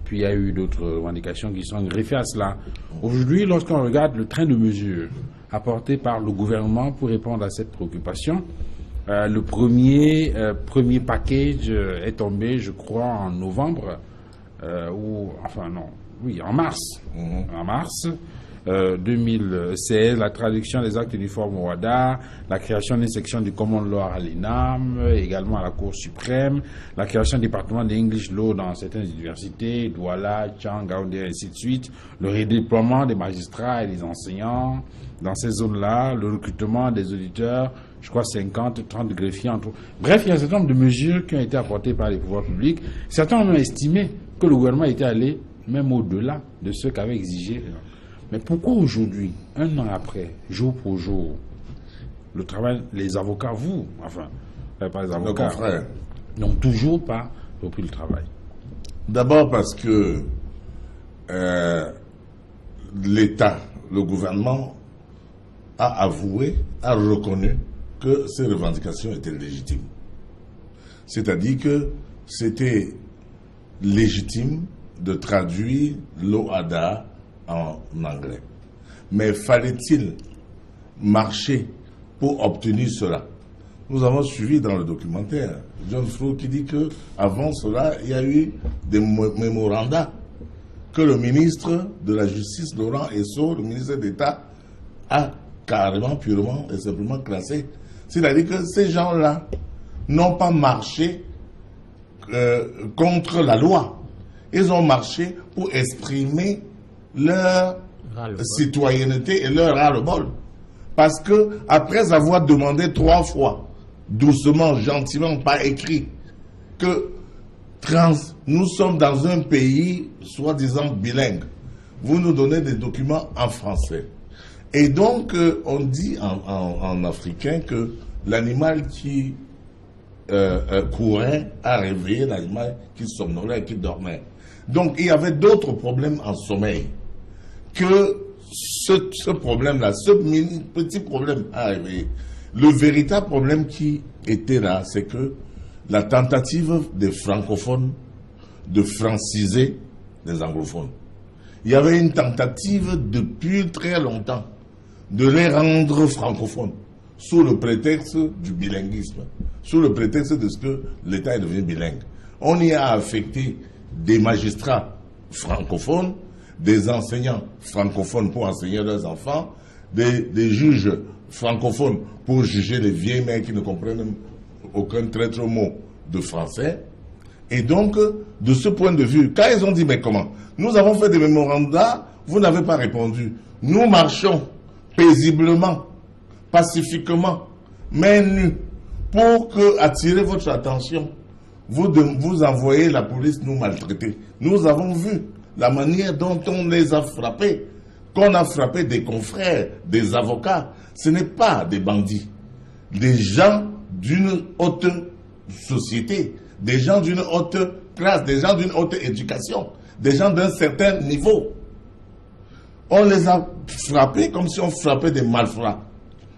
Puis il y a eu d'autres revendications qui sont greffées à cela. Aujourd'hui, lorsqu'on regarde le train de mesures apporté par le gouvernement pour répondre à cette préoccupation, le premier package est tombé, je crois, en novembre, en mars. En mars 2016, la traduction des actes uniformes au WADA, la création d'une section du Common Law à l'ENAM, également à la Cour suprême, la création du département d'English Law dans certaines universités, Douala, Tchang, Gaoundé, et ainsi de suite, le redéploiement des magistrats et des enseignants dans ces zones-là, le recrutement des auditeurs, je crois 50, 30 greffiers entre. Bref, il y a un certain nombre de mesures qui ont été apportées par les pouvoirs publics. Certains ont estimé que le gouvernement était allé même au-delà de ce qu'avait exigé. Mais pourquoi aujourd'hui, un an après, jour pour jour, le travail, les avocats, pas les avocats, n'ont toujours pas repris le travail? D'abord parce que l'État, le gouvernement, a avoué, a reconnu que ces revendications étaient légitimes. C'est-à-dire que c'était légitime de traduire l'OHADA en anglais. Mais fallait-il marcher pour obtenir cela? Nous avons suivi dans le documentaire John Fro qui dit que avant cela, il y a eu des mémorandas que le ministre de la Justice, Laurent Esso, le ministre d'État, a carrément, purement et simplement classé. C'est-à-dire que ces gens-là n'ont pas marché contre la loi. Ils ont marché pour exprimer leur citoyenneté et leur ras-le-bol. Parce que, après avoir demandé 3 fois, doucement, gentiment, par écrit, que nous sommes dans un pays soi-disant bilingue, vous nous donnez des documents en français. Et donc, on dit en africain que l'animal qui courait a réveillé l'animal qui somnolait et qui dormait. Donc, il y avait d'autres problèmes en sommeil que ce problème-là, ce petit problème a réveillé. Le véritable problème qui était là, c'est que la tentative des francophones de franciser les anglophones. Il y avait une tentative depuis très longtemps de les rendre francophones sous le prétexte du bilinguisme, sous le prétexte de ce que l'État est devenu bilingue. On y a affecté des magistrats francophones, des enseignants francophones pour enseigner leurs enfants, des juges francophones pour juger les vieilles mères qui ne comprennent aucun traître mot de français. Et donc, de ce point de vue, quand ils ont dit, mais comment? Nous avons fait des mémorandas, vous n'avez pas répondu. Nous marchons paisiblement, pacifiquement, main nue, pour attirer votre attention. Vous envoyez la police nous maltraiter. Nous avons vu la manière dont on les a frappés, qu'on a frappé des confrères, des avocats. Ce n'est pas des bandits, des gens d'une haute société, des gens d'une haute classe, des gens d'une haute éducation, des gens d'un certain niveau. On les a frappés comme si on frappait des malfrats.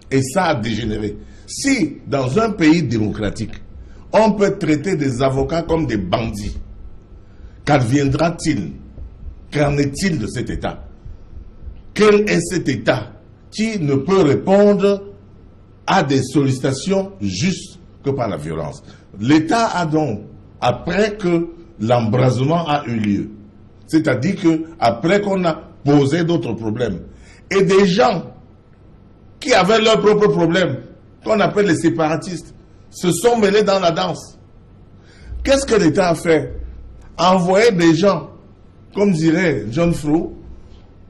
Et ça a dégénéré. Si, dans un pays démocratique, on peut traiter des avocats comme des bandits, qu'adviendra-t-il? Qu'en est-il de cet État? Quel est cet État qui ne peut répondre à des sollicitations justes que par la violence? L'État a donc, après que l'embrasement a eu lieu, c'est-à-dire qu'après qu'on a posé d'autres problèmes, et des gens qui avaient leurs propres problèmes, qu'on appelle les séparatistes, se sont mêlés dans la danse. Qu'est-ce que l'État a fait? Envoyer des gens, comme dirait John Fro,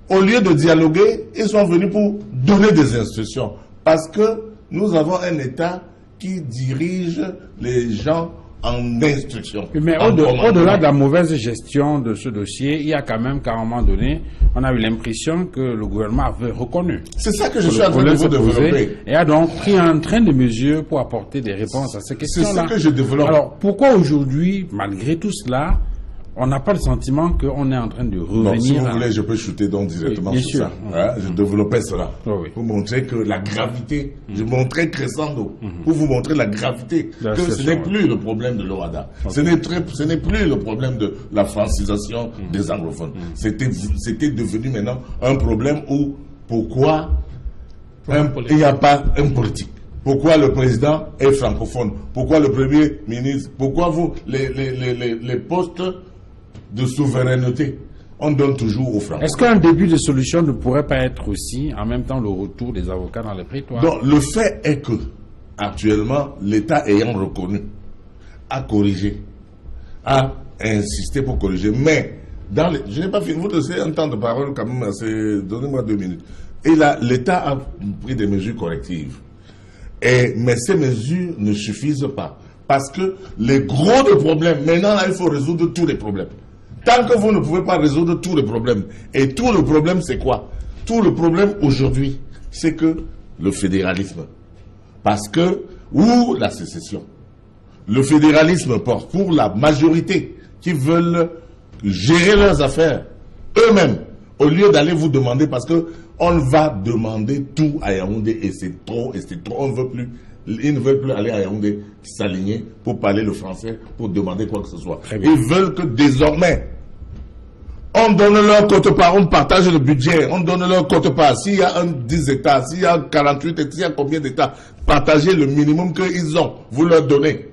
au lieu de dialoguer, ils sont venus pour donner des instructions. Parce que nous avons un État qui dirige les gens en instruction. Mais au-delà de la mauvaise gestion de ce dossier, il y a quand même qu'à un moment donné, on a eu l'impression que le gouvernement avait reconnu. C'est ça que je suis en train de vous développer. Et a donc pris un train de mesures pour apporter des réponses à ces questions-là. C'est ça que je développe. Alors, pourquoi aujourd'hui, malgré tout cela, on n'a pas le sentiment qu'on est en train de revenir... Non, si vous voulez, je peux shooter donc directement sur ça. Hein, je développais cela. Pour montrer que la gravité, je montrais crescendo, pour vous montrer la gravité, que ce n'est plus le problème de l'OHADA. Ce n'est plus le problème de la francisation des anglophones. C'était devenu maintenant un problème où, pourquoi il n'y a pas un politique? Pourquoi le président est francophone? Pourquoi le premier ministre? Pourquoi vous, les postes de souveraineté, on donne toujours aux francophones? Est-ce qu'un début de solution ne pourrait pas être aussi, en même temps, le retour des avocats dans les prétoires? Donc, le fait est que, actuellement, l'État ayant reconnu, a corrigé, a insisté pour corriger, mais, je n'ai pas fini, vous laissez un temps de parole quand même assez, donnez-moi 2 minutes. Et là, l'État a pris des mesures correctives. Mais ces mesures ne suffisent pas. Parce que les gros des problèmes, maintenant, là, il faut résoudre tous les problèmes. Tant que vous ne pouvez pas résoudre tous les problèmes. Et tout le problème, c'est quoi? Tout le problème aujourd'hui, c'est que le fédéralisme. Parce que, ou la sécession. Le fédéralisme porte pour la majorité qui veulent gérer leurs affaires eux-mêmes, au lieu d'aller vous demander, parce que on va demander tout à Yaoundé et c'est trop, on ne veut plus. Ils ne veulent plus aller à Yaoundé s'aligner pour parler le français, pour demander quoi que ce soit. Ils veulent que désormais, on donne leur quote-part, on partage le budget, on donne leur quote-part. S'il y a 10 États, s'il y a 48 États, s'il y a combien d'États, partagez le minimum qu'ils ont, vous leur donnez.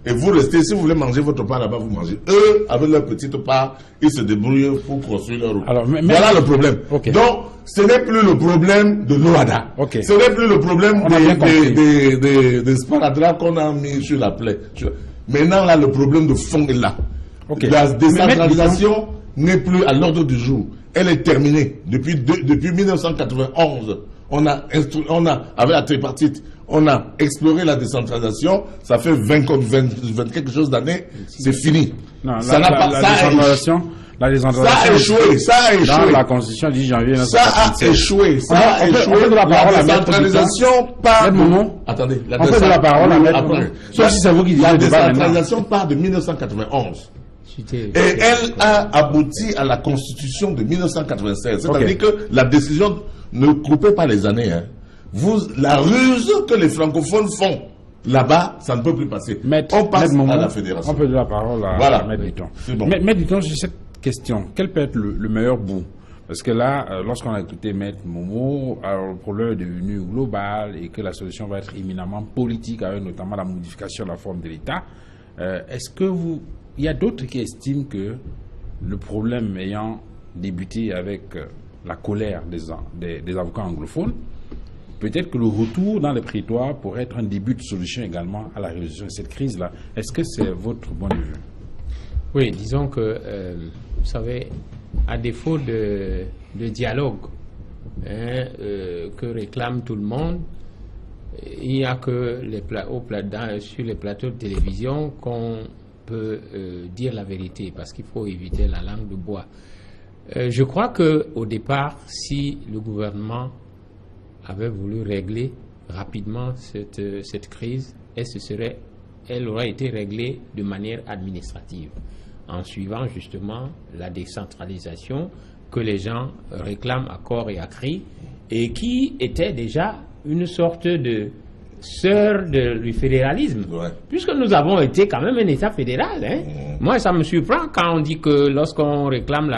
Et vous restez, si vous voulez manger votre part là-bas, vous mangez. Eux, avec leur petite part, ils se débrouillent pour construire leur route. Voilà le problème. Okay. Donc, ce n'est plus le problème de l'OHADA. Okay. Ce n'est plus le problème des sparadraps qu'on a mis sur la plaie. Maintenant, là, le problème de fond est là. Okay. La décentralisation n'est plus à l'ordre du jour. Elle est terminée. Depuis 1991, on a, avec la tripartite, on a exploré la décentralisation, ça fait 20 quelque chose d'années, c'est fini. Non, ça n'a pas, la décentralisation ça a échoué, ça a échoué. Dans la Constitution 10 janvier 1997. Ça a échoué, ça a échoué. La décentralisation part de... Attendez, la décentralisation part de 1991. Et elle a abouti à la Constitution de 1996. C'est-à-dire que la décision ne coupait pas les années. Hein. La ruse que les francophones font là-bas, ça ne peut plus passer. On passe à la fédération. On peut donner la parole à Maître Ditton. Bon. Maître Ditton, j'ai cette question. Quel peut être le meilleur bout? Parce que là, lorsqu'on a écouté Maître Momo, alors le problème est devenu global et que la solution va être éminemment politique, avec notamment la modification de la forme de l'État. Est-ce que il y a d'autres qui estiment que le problème ayant débuté avec la colère des avocats anglophones, peut-être que le retour dans les prétoires pourrait être un début de solution également à la résolution de cette crise-là. Est-ce que c'est votre point de vue? Oui, disons que, vous savez, à défaut de dialogue que réclame tout le monde, il n'y a que sur les plateaux de télévision qu'on peut dire la vérité, parce qu'il faut éviter la langue de bois. Je crois qu'au départ, si le gouvernement avait voulu régler rapidement cette crise, elle aurait été réglée de manière administrative, en suivant justement la décentralisation que les gens réclament à corps et à cri, et qui était déjà une sorte de sœur du fédéralisme, puisque nous avons été quand même un État fédéral. Hein. Moi, ça me surprend quand on dit que lorsqu'on réclame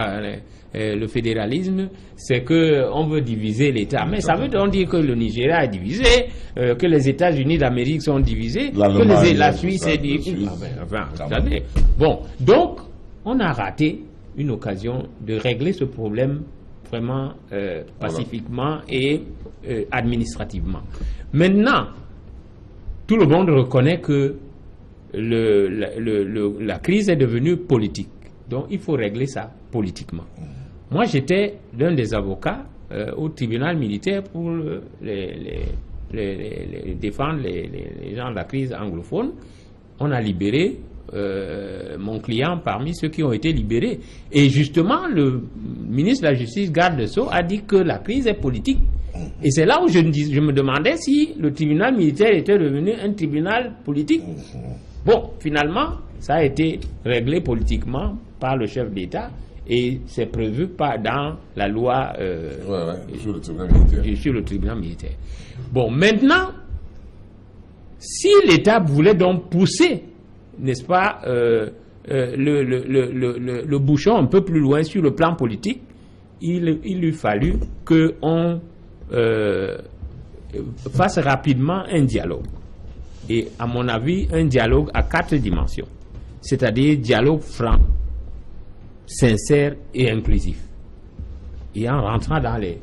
le fédéralisme, c'est qu'on veut diviser l'État. Mais ça veut donc dire que le Nigeria est divisé, que les États-Unis d'Amérique sont divisés, que la Suisse est divisée. Bon, donc, on a raté une occasion de régler ce problème vraiment pacifiquement et administrativement. Maintenant, tout le monde reconnaît que la crise est devenue politique. Donc, il faut régler ça politiquement. Moi, j'étais l'un des avocats au tribunal militaire pour défendre les gens de la crise anglophone. On a libéré mon client parmi ceux qui ont été libérés. Et justement, le ministre de la Justice, garde de Sceaux, a dit que la crise est politique. Et c'est là où je me demandais si le tribunal militaire était devenu un tribunal politique. Bon, finalement, ça a été réglé politiquement par le chef d'État et c'est prévu dans la loi sur le tribunal militaire. Sur le tribunal militaire. Bon, maintenant, si l'État voulait donc pousser, n'est-ce pas, le bouchon un peu plus loin sur le plan politique, il lui fallut qu'on fasse rapidement un dialogue. Et à mon avis, un dialogue à 4 dimensions. C'est-à-dire dialogue franc, sincère et inclusif. Et en rentrant dans les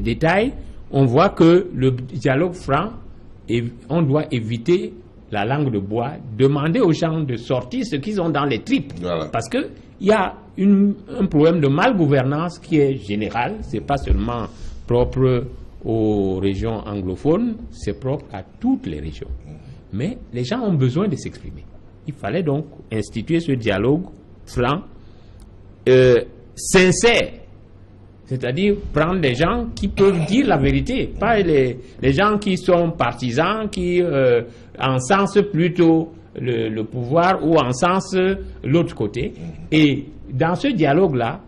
détails, on voit que le dialogue franc, on doit éviter la langue de bois, demander aux gens de sortir ce qu'ils ont dans les tripes. Voilà. Parce qu'il y a un problème de malgouvernance qui est général, ce n'est pas seulement propre aux régions anglophones, c'est propre à toutes les régions. Mais les gens ont besoin de s'exprimer. Il fallait donc instituer ce dialogue franc, sincère, c'est-à-dire prendre des gens qui peuvent dire la vérité, pas les gens qui sont partisans, qui encensent plutôt le pouvoir ou encensent l'autre côté. Et dans ce dialogue-là,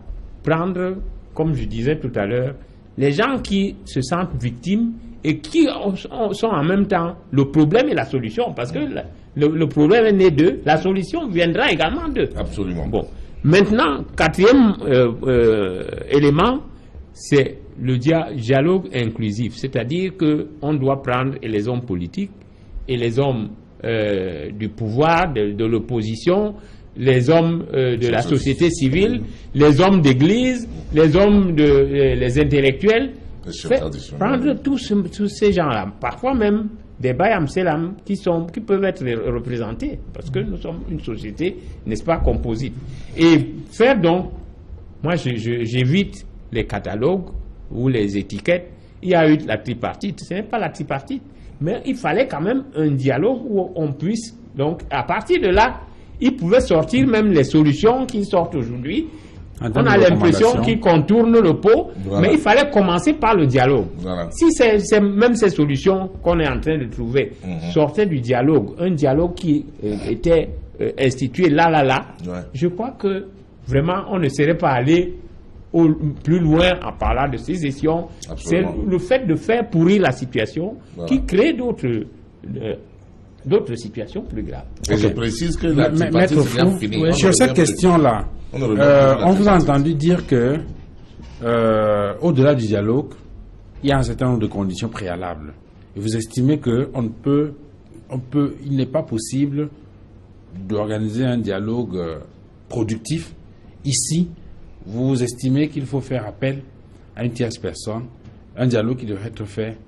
prendre, comme je disais tout à l'heure, les gens qui se sentent victimes et qui sont en même temps le problème et la solution, parce que le problème est né d'eux, la solution viendra également d'eux. Absolument. Bon. Maintenant, 4e élément, c'est le dialogue inclusif, c'est-à-dire qu'on doit prendre les hommes politiques et les hommes du pouvoir, de l'opposition, les hommes de la société civile, les hommes d'église, les hommes les intellectuels, prendre tous ces gens-là, parfois même des Bayam Selam qui peuvent être représentés, parce que nous sommes une société, n'est-ce pas, composite. Et faire donc, moi j'évite les catalogues ou les étiquettes. Il y a eu la tripartite, ce n'est pas la tripartite, mais il fallait quand même un dialogue où on puisse, donc à partir de là, il pouvait sortir même les solutions qui sortent aujourd'hui. On a l'impression qu'ils contournent le pot, voilà. Mais il fallait commencer par le dialogue. Voilà. Si c'est même ces solutions qu'on est en train de trouver sortaient du dialogue, un dialogue qui était institué là, je crois que vraiment on ne serait pas allé plus loin en parlant de sécession. C'est le fait de faire pourrir la situation qui crée d'autres situations plus graves. Et je précise que la tripartite c'est bien fini. Sur cette question-là, on vous a entendu dire que au-delà du dialogue, il y a un certain nombre de conditions préalables. Et vous estimez que il n'est pas possible d'organiser un dialogue productif. Ici, vous estimez qu'il faut faire appel à une tierce personne, un dialogue qui devrait être fait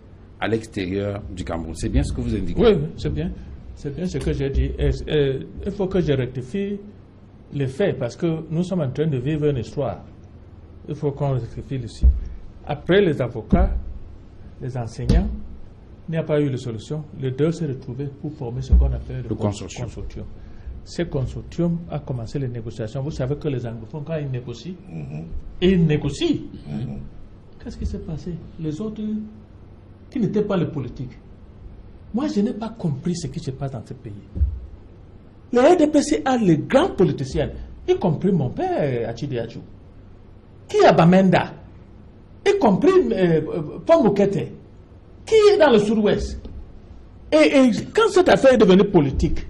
à l'extérieur du Cameroun. C'est bien ce que vous indiquez? Oui, c'est bien. C'est bien ce que j'ai dit. Il faut que je rectifie les faits, parce que nous sommes en train de vivre une histoire. Il faut qu'on rectifie ici. Après les avocats, les enseignants, il n'y a pas eu de solution. Les deux s'est retrouvé pour former ce qu'on appelle le consortium. Ce consortium a commencé les négociations. Vous savez que les anglophones, quand ils négocient, Qu'est-ce qui s'est passé? Les autres qui n'étaient pas les politiques. Moi, je n'ai pas compris ce qui se passe dans ce pays. Le RDPC a les grands politiciens, y compris mon père, Achidi Adjou, qui a Bamenda, y compris Paul Mokete, qui est dans le sud-ouest. Et quand cette affaire est devenue politique,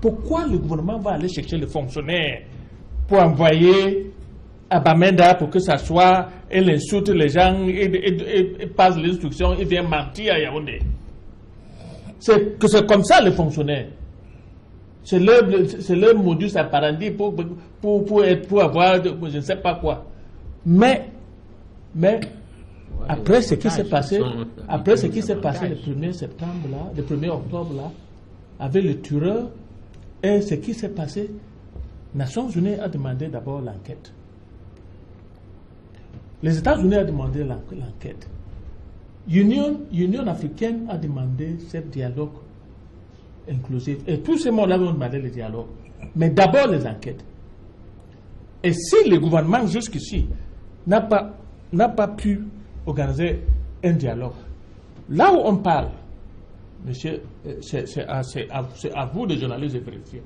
pourquoi le gouvernement va aller chercher les fonctionnaires pour envoyer à Bamenda pour que ça soit, elle insulte les gens, et passe les instructions, il vient mentir à Yaoundé? C'est comme ça les fonctionnaires. C'est leur modus operandi pour avoir je ne sais pas quoi. Mais après ce qui s'est passé, le 1er septembre là, le 1er octobre là, avec le tueur, et ce qui s'est passé, Nations Unies a demandé d'abord l'enquête. Les États-Unis ont demandé l'enquête. Union africaine a demandé ce dialogue inclusive. Et tous ces mots-là vont demander le dialogue. Mais d'abord les enquêtes. Et si le gouvernement jusqu'ici n'a pas pu organiser un dialogue, là où on parle, monsieur, c'est à vous les journalistes de vérifier.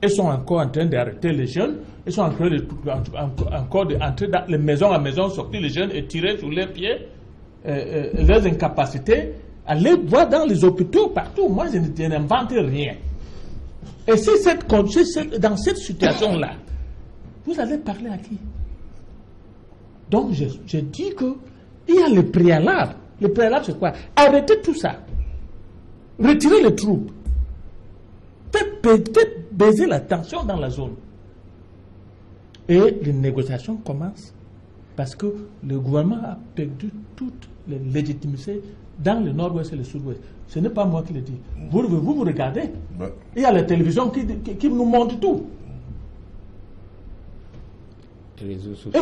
Ils sont encore en train d'arrêter les jeunes, ils sont encore d'entrer dans les maisons à maison, sortir les jeunes et tirer sur leurs pieds, leurs incapacités, aller voir dans les hôpitaux, partout. Moi, je n'invente rien. Et si dans cette situation-là, vous allez parler à qui? Donc, je dis qu'il y a le préalable. Le préalable, c'est quoi? Arrêtez tout ça. Retirez les troupes. Faites baiser la tension dans la zone. Et les négociations commencent parce que le gouvernement a perdu toute la légitimité dans le nord-ouest et le sud-ouest. Ce n'est pas moi qui le dis. Vous regardez. Il y a la télévision qui nous montre tout. Il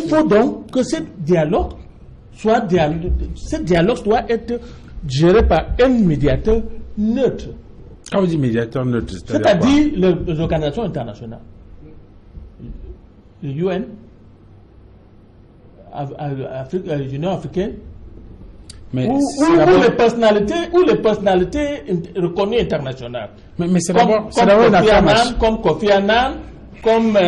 faut donc que ce dialogue doit être géré par un médiateur neutre. Quand vous dites médiateur neutre, c'est-à-dire les organisations internationales, l'UN, l'Union africaine, ou les personnalités reconnues internationales. Mais c'est d'abord une affaire nationale. Comme Kofi Annan, comme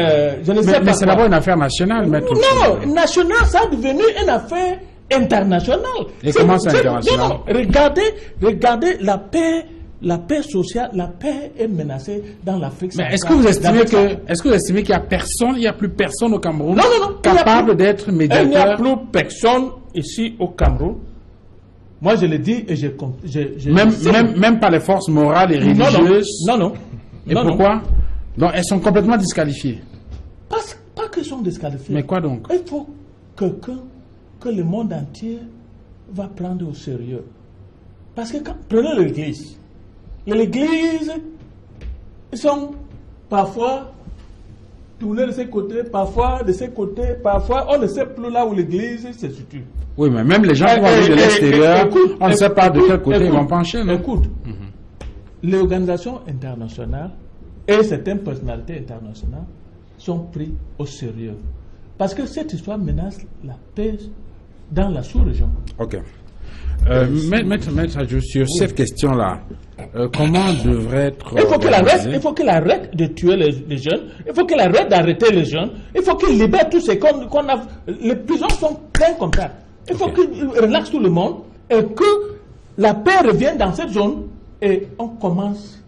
je ne sais pas. Mais c'est d'abord une affaire nationale, maître. Non, nationale, ça est devenu une affaire internationale. Et comment c'est international? Non, regardez la paix sociale, la paix est menacée dans l'Afrique centrale. Mais est-ce que vous estimez qu'il n'y a plus personne au Cameroun capable d'être médiateur? Il n'y a plus personne ici au Cameroun. Moi, je le dis et même pas les forces morales et religieuses. Non. Et pourquoi? Donc, elles sont complètement disqualifiées. Pas qu'elles sont disqualifiées. Mais quoi donc? Il faut que le monde entier va prendre au sérieux. Parce que prenez l'Église. L'Église, ils sont parfois tournés de ces côtés, parfois de ces côtés, parfois on ne sait plus là où l'Église se situe. Oui, mais même les gens qui vont venir de l'extérieur, on ne sait pas de quel côté ils vont pencher. Écoute, les organisations internationales et certaines personnalités internationales sont pris au sérieux. Parce que cette histoire menace la paix dans la sous-région. Ok. Maître Adjou, sur cette question-là, comment devrait être il faut qu'il arrête de tuer les jeunes, il faut qu'il arrête d'arrêter les jeunes, il faut qu'il libère tous ces qu'on a. Les prisons sont pleines comme ça. Il faut qu'il relaxe tout le monde et que la paix revienne dans cette zone et on commence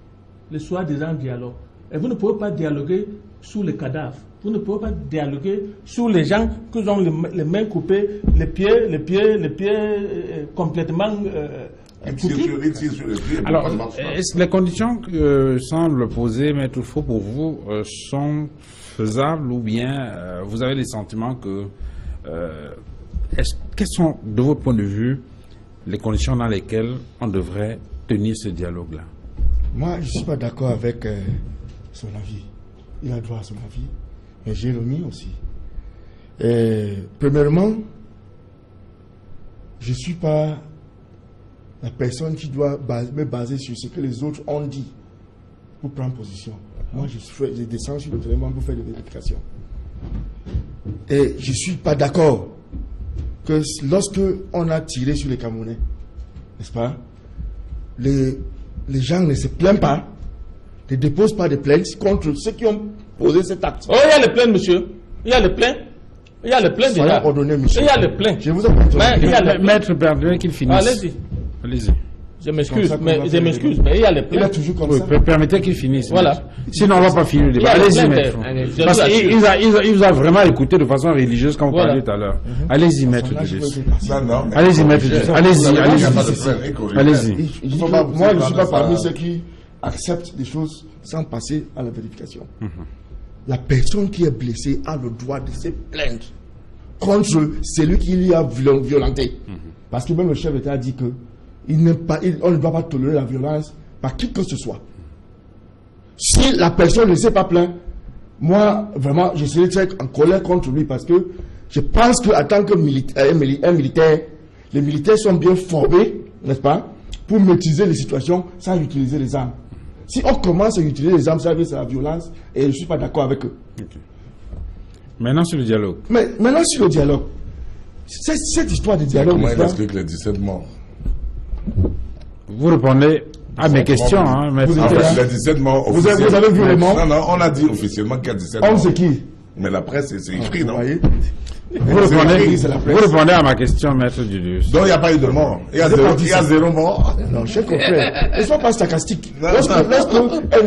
le soi-disant dialogue. Et vous ne pouvez pas dialoguer sous les cadavres. Vous ne pouvez pas dialoguer sur les gens qui ont les mains coupées, les pieds complètement coupés. Alors, les conditions que semble poser Maître Faux pour vous sont faisables ou bien vous avez le sentiment que quelles sont, de votre point de vue, les conditions dans lesquelles on devrait tenir ce dialogue-là? Moi, je ne suis pas d'accord avec son avis. Il a droit à son avis. Mais j'ai le mien aussi. Premièrement, je ne suis pas la personne qui doit me baser sur ce que les autres ont dit pour prendre position. Moi, je descends sur le terrain pour faire des vérifications. Et je ne suis pas d'accord que lorsque on a tiré sur les Camerounais, n'est-ce pas, les gens ne se plaignent pas, ne déposent pas de plaintes contre ceux qui ont posé cet acte. Oh, il y a les plaintes, monsieur. Il y a les plaintes. Il y a les plaintes déjà. Ordonné, monsieur. Il y a les plaintes. Je vous en prie. Maître Bernard, qu'il finisse. Allez-y. Allez-y. Je m'excuse, mais il y a les plaintes. Il a toujours comme ça. Permettez qu'il finisse. Voilà. Sinon, on ne va pas finir le débat. Allez-y, maître. Parce qu'il vous a vraiment écouté de façon religieuse, comme vous parliez tout à l'heure. Allez-y, maître. Allez-y, maître. Allez-y. Moi, je ne suis pas parmi ceux qui acceptent des choses sans passer à la vérification. La personne qui est blessée a le droit de se plaindre contre celui qui l'y a violenté. Parce que même le chef d'État a dit que on ne doit pas tolérer la violence par qui que ce soit. Si la personne ne s'est pas plainte, moi, vraiment, je serais très en colère contre lui parce que je pense qu'en tant que militaire, les militaires sont bien formés, n'est-ce pas, pour maîtriser les situations sans utiliser les armes. Si on commence à utiliser les armes, ça veut dire c'est la violence et je ne suis pas d'accord avec eux. Okay. Maintenant sur le dialogue. Mais maintenant sur le dialogue, cette histoire de dialogue... Comment il explique les 17 morts? Vous répondez à mes questions. Hein, mais les 17 morts vous avez vu les morts? Non, non, on a dit officiellement qu'il y a 17 morts. On sait qui? Mais la presse, c'est écrit, non? Vous répondez à ma question, maître Julius. Donc il n'y a pas eu de mort. Il y a zéro mort. Non, cher confrère, ne sois pas sarcastique. Lorsque un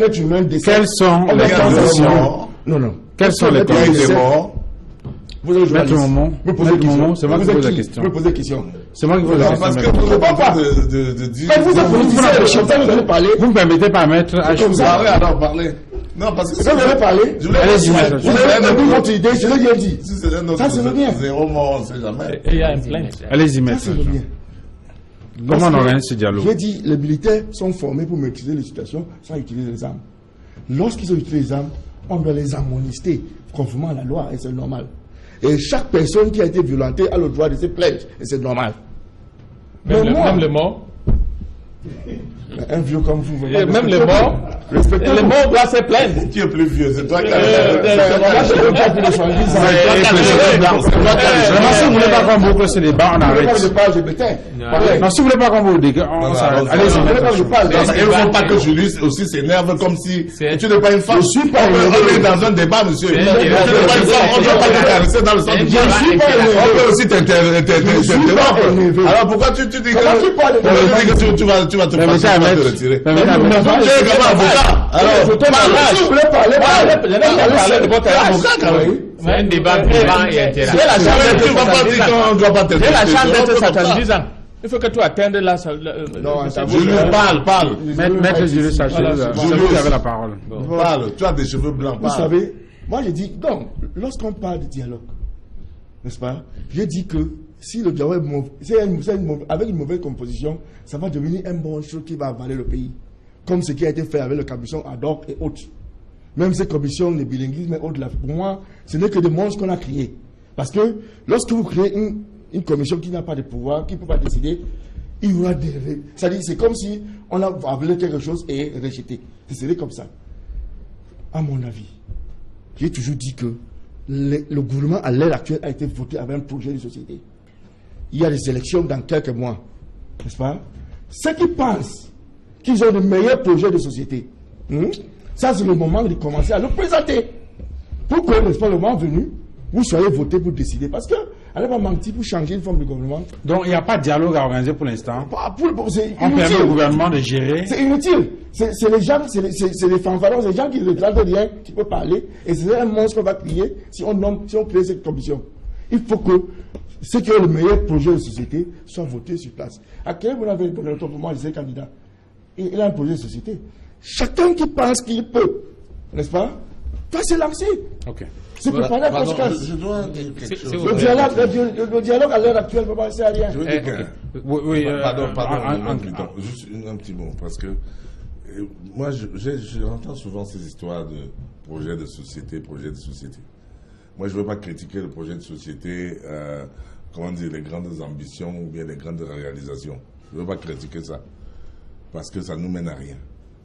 être humain décède... Quelles sont les conditions? Non. Quelles sont les conditions? Vous avez joué Maître Momon, c'est moi qui pose la question. Vous poser la question. C'est moi qui pose la question. Parce que vous n'avez pas de dire... Mais vous êtes politicien, le chanteur, vous allez parler. Vous ne me permettez pas, maître Parlez alors, parlez. Non, parce que... Vous allez parler. Allez-y, maître. Vous avez dit votre idée, je l'ai bien dit. Ça, c'est le bien. Zéro mort, on ne sait jamais. Il y a une plainte. Allez-y, Ça, maître. c'est le bien. Comment on organise ce dialogue? J'ai dit, les militaires sont formés pour maîtriser les situations sans utiliser les armes. Lorsqu'ils ont utilisé les armes, on doit les ammonister conformément à la loi, et c'est normal. Et chaque personne qui a été violentée a le droit de se plaindre, et c'est normal. Même le mort. Un vieux comme vous, Même le mort. Le mort doit se plaindre. Qui est plus vieux? C'est toi qui as... Si vous voulez pas qu'on boucle ce débat, on arrête. Non, si vous voulez pas qu'on boucle le débat, on s'arrête. Allez-y, il ne faut pas que Julius aussi s'énerve comme si tu n'es pas une femme. Je suis pas on est dans un débat, monsieur. Tu n'es pas une femme, on ne doit pas te caresser dans le sens du dialogue. On peut aussi t'interrompre. Alors pourquoi tu dis que tu vas te retirer? Tu es comme avocat. Alors, si vous voulez parler, c'est un débat vivant et intéressant. Tu ne vas pas dire qu'on ne doit pas te J'ai la chance d'être Satan 10 ans. Il faut que tu attendes là. Non, Julius, parle. Maître Julius, vous avez la parole. Parle, tu as des cheveux blancs. Vous savez, moi j'ai dit, donc, lorsqu'on parle de dialogue, n'est-ce pas, j'ai dit que si le dialogue avec une mauvaise composition, ça va devenir un bon chose qui va avaler le pays. Comme ce qui a été fait avec la commission ad hoc et autres. Même ces commissions de bilinguisme et autres, pour moi, ce n'est que des monstres qu'on a créés. Parce que lorsque vous créez une commission qui n'a pas de pouvoir, qui ne peut pas décider, il y aura des... C'est-à-dire, c'est comme si on a avalé quelque chose et rejeté. C'est comme ça. À mon avis, j'ai toujours dit que le gouvernement à l'heure actuelle a été voté avec un projet de société. Il y a des élections dans quelques mois, n'est-ce pas? Ceux qui pensent qu'ils ont le meilleur projet de société, ça c'est le moment de commencer à le présenter. Pour que, n'est-ce pas, le moment venu, vous soyez votés pour décider. Parce que, allez pas mentir pour changer une forme de gouvernement. Donc il n'y a pas de dialogue à organiser pour l'instant. On permet au gouvernement de gérer. C'est inutile. C'est les gens, c'est les fanfarons, c'est les gens qui ne regardent rien, qui peuvent parler. Et c'est un monstre qu'on va crier si on crée cette commission. Il faut que ceux qui ont le meilleur projet de société soient votés sur place. À quel moment vous avez donné le temps pour moi, je candidat? Il a un projet de société. Chacun qui pense qu'il peut, n'est-ce pas, va se lancer. Ok. C'est préparer la conséquence. Je dois dire quelque chose. Le dialogue à l'heure actuelle ne va passer à rien. Je veux dire que... Oui, pardon, juste un petit mot, parce que moi, j'entends souvent ces histoires de projets de société. Moi, je ne veux pas critiquer le projet de société, comment dire, les grandes ambitions ou bien les grandes réalisations. Je ne veux pas critiquer ça, parce que ça ne nous mène à rien.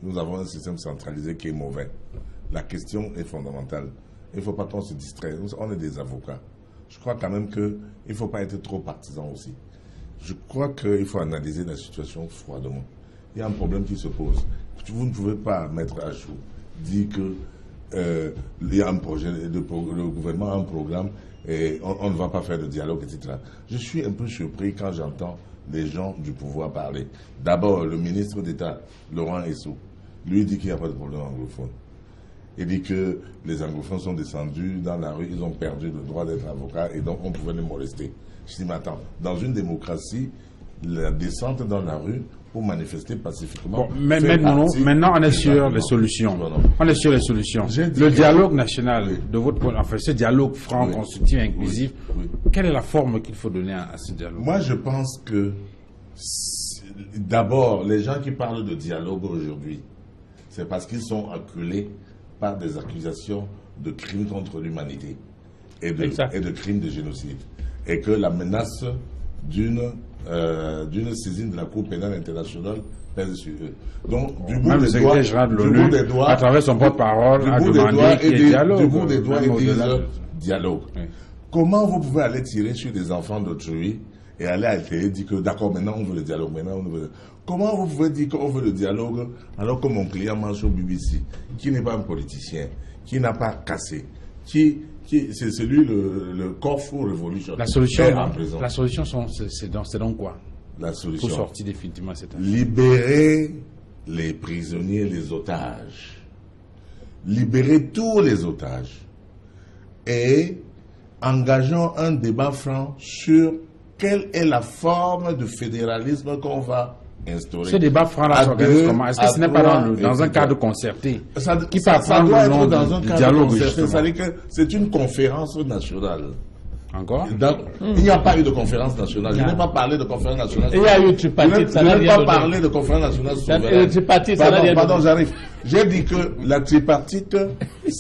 Nous avons un système centralisé qui est mauvais. La question est fondamentale. Il ne faut pas qu'on se distraie. On est des avocats. Je crois quand même qu'il ne faut pas être trop partisan aussi. Je crois qu'il faut analyser la situation froidement. Il y a un problème qui se pose. Vous ne pouvez pas mettre à jour, dire que il y a un projet, le gouvernement a un programme et on ne va pas faire de dialogue, etc. Je suis un peu surpris quand j'entends les gens du pouvoir parler. D'abord, le ministre d'État, Laurent Essou, lui dit qu'il n'y a pas de problème anglophone. Il dit que les anglophones sont descendus dans la rue, ils ont perdu le droit d'être avocats et donc on pouvait les molester. Je dis, mais attends, dans une démocratie, la descente dans la rue pour manifester pacifiquement... Bon, maintenant, on est sur les solutions. On est sur les solutions. Le dialogue national, de votre point de vue, enfin, ce dialogue franc, constructif et inclusif, quelle est la forme qu'il faut donner à ce dialogue? Moi, je pense que, d'abord, les gens qui parlent de dialogue aujourd'hui, c'est parce qu'ils sont acculés par des accusations de crimes contre l'humanité et de crimes de génocide. Et que la menace d'une saisine de la Cour pénale internationale pèse sur eux. Donc, du bout même le des secrétaire doigts, général de du bout l'ONU, des doigts, à travers son porte-parole, a demandé qu'il y ait dialogue. Du bout des doigts, ils disent dialogue. Oui. Comment vous pouvez aller tirer sur des enfants d'autrui et aller essayer de dire que d'accord, maintenant on veut le dialogue, Comment vous pouvez dire qu'on veut le dialogue alors que mon client mange au BBC, qui n'est pas un politicien, qui n'a pas cassé, c'est celui le Corfu Revolution. La solution, c'est donc quoi? La solution. Pour sortir définitivement cette affaire. Libérer les prisonniers, les otages. Libérer tous les otages. Et engageons un débat franc sur quelle est la forme de fédéralisme qu'on va instaurer. Ce débat franc-là s'organise comment? Est-ce que ce n'est pas dans un cadre concerté? Ça doit être dans un cadre concerté. C'est-à-dire que c'est une conférence nationale. Encore? Il n'y a pas eu de conférence nationale. Je n'ai pas parlé de conférence nationale. Il y a eu tripartite. Je n'ai pas parlé de conférence nationale souveraine. Pardon, j'arrive. J'ai dit que la tripartite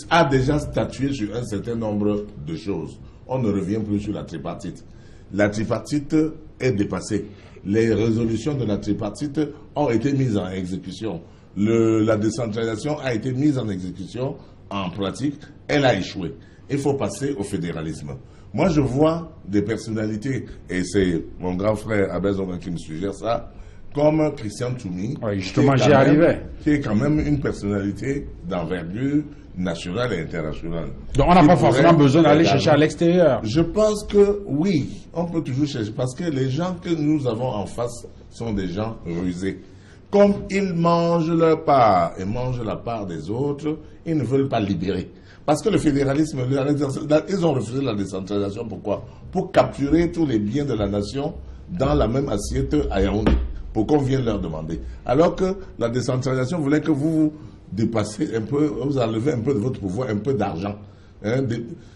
a déjà statué sur un certain nombre de choses. On ne revient plus sur la tripartite. La tripartite est dépassée. Les résolutions de la tripartite ont été mises en exécution. La décentralisation a été mise en exécution en pratique. Elle a échoué. Il faut passer au fédéralisme. Moi, je vois des personnalités, et c'est mon grand frère Abel Zonga qui me suggère ça, comme Christian Toumi, justement, j'y arrivais, qui est quand même une personnalité d'envergure nationale et internationale. Donc on n'a pas forcément besoin d'aller chercher à l'extérieur. Je pense que oui, on peut toujours chercher, parce que les gens que nous avons en face sont des gens rusés. Comme ils mangent leur part et mangent la part des autres, ils ne veulent pas libérer. Parce que le fédéralisme, ils ont refusé la décentralisation. Pourquoi? Pour capturer tous les biens de la nation dans la même assiette à Yaoundé, pour qu'on vienne leur demander. Alors que la décentralisation voulait que vous dépassez un peu, vous enlevez un peu de votre pouvoir, un peu d'argent.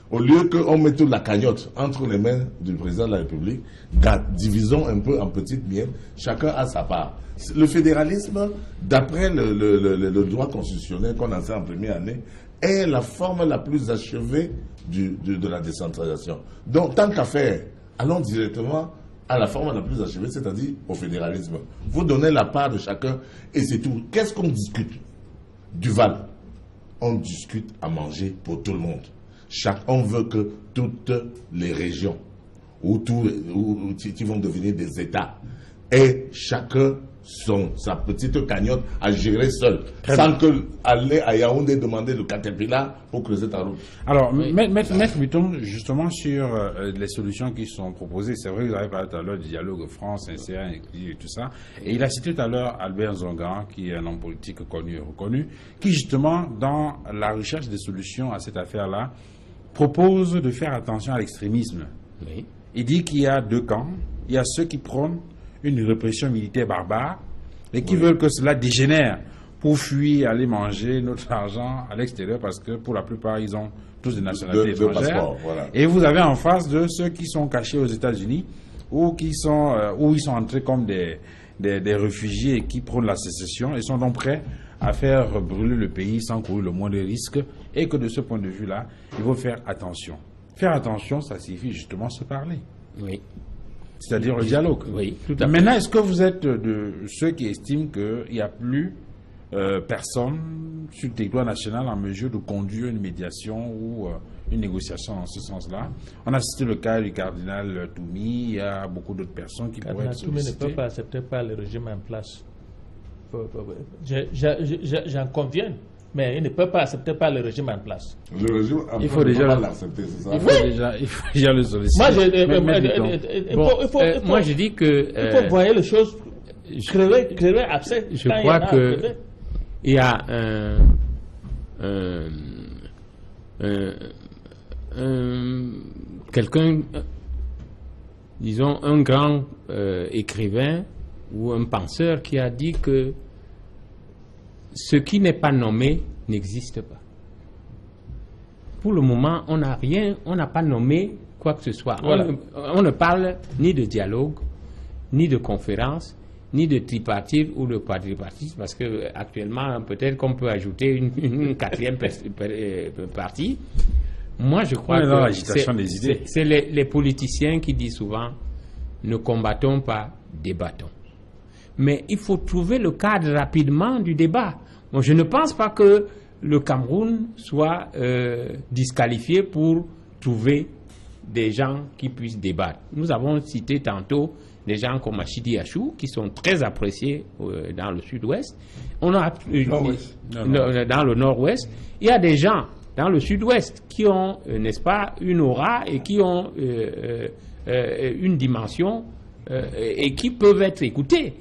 Au lieu qu'on mette toute la cagnotte entre les mains du président de la République, divisons un peu en petites miettes, chacun a sa part. Le fédéralisme, d'après le droit constitutionnel qu'on a fait en première année, est la forme la plus achevée de la décentralisation. Donc, tant qu'à faire, allons directement à la forme la plus achevée, c'est-à-dire au fédéralisme. Vous donnez la part de chacun et c'est tout. Qu'est-ce qu'on discute? Duval. On discute à manger pour tout le monde. On veut que toutes les régions qui vont devenir des États aient chacun sa petite cagnotte à gérer seul, sans que aller à Yaoundé demander le Caterpillar pour creuser ta route. Alors, Maître Buton, justement sur les solutions qui sont proposées, c'est vrai que vous avez parlé tout à l'heure du dialogue France, sincère et tout ça, et il a cité tout à l'heure Albert Zonga, qui est un homme politique connu et reconnu, qui justement, dans la recherche des solutions à cette affaire-là, propose de faire attention à l'extrémisme. Oui. Il dit qu'il y a deux camps. Il y a ceux qui prônent une répression militaire barbare et qui veulent que cela dégénère pour fuir, aller manger notre argent à l'extérieur parce que pour la plupart, ils ont tous des nationalités étrangères. Voilà. Et vous avez en face de ceux qui sont cachés aux États-Unis ou qui sont, où ils sont entrés comme des réfugiés et qui prônent la sécession et sont donc prêts à faire brûler le pays sans courir le moindre risque et que de ce point de vue-là, il faut faire attention. Faire attention, ça signifie justement se parler. Oui. C'est-à-dire le dialogue. Oui, tout à fait. Maintenant, est-ce que vous êtes de ceux qui estiment qu'il n'y a plus personne sur le territoire national en mesure de conduire une médiation ou une négociation en ce sens-là? On a cité le cas du cardinal Toumi, il y a beaucoup d'autres personnes qui pourraient être sollicitées. Toumi ne peut pas accepter par le régime en place. J'en conviens. Mais il ne peut pas accepter par le régime en place. Le régime en place, il faut déjà l'accepter, c'est ça? Il faut déjà le solliciter. Moi, je dis que... il faut voir les choses créer abcès. Je crois que il y a quelqu'un, disons un grand écrivain ou un penseur qui a dit que ce qui n'est pas nommé n'existe pas. Pour le moment, on n'a rien, on n'a pas nommé quoi que ce soit. Voilà. On ne parle ni de dialogue, ni de conférence, ni de tripartite ou de quadripartite, parce que actuellement, peut-être qu'on peut ajouter une quatrième partie. Moi, je crois que c'est les politiciens qui disent souvent « ne combattons pas, débattons ». mais il faut trouver le cadre rapidement du débat. Bon, je ne pense pas que le Cameroun soit disqualifié pour trouver des gens qui puissent débattre. Nous avons cité tantôt des gens comme Achidi Achou, qui sont très appréciés dans le sud-ouest. On a dans le nord-ouest. Il y a des gens dans le sud-ouest qui ont, n'est-ce pas, une aura et qui ont une dimension et qui peuvent être écoutés.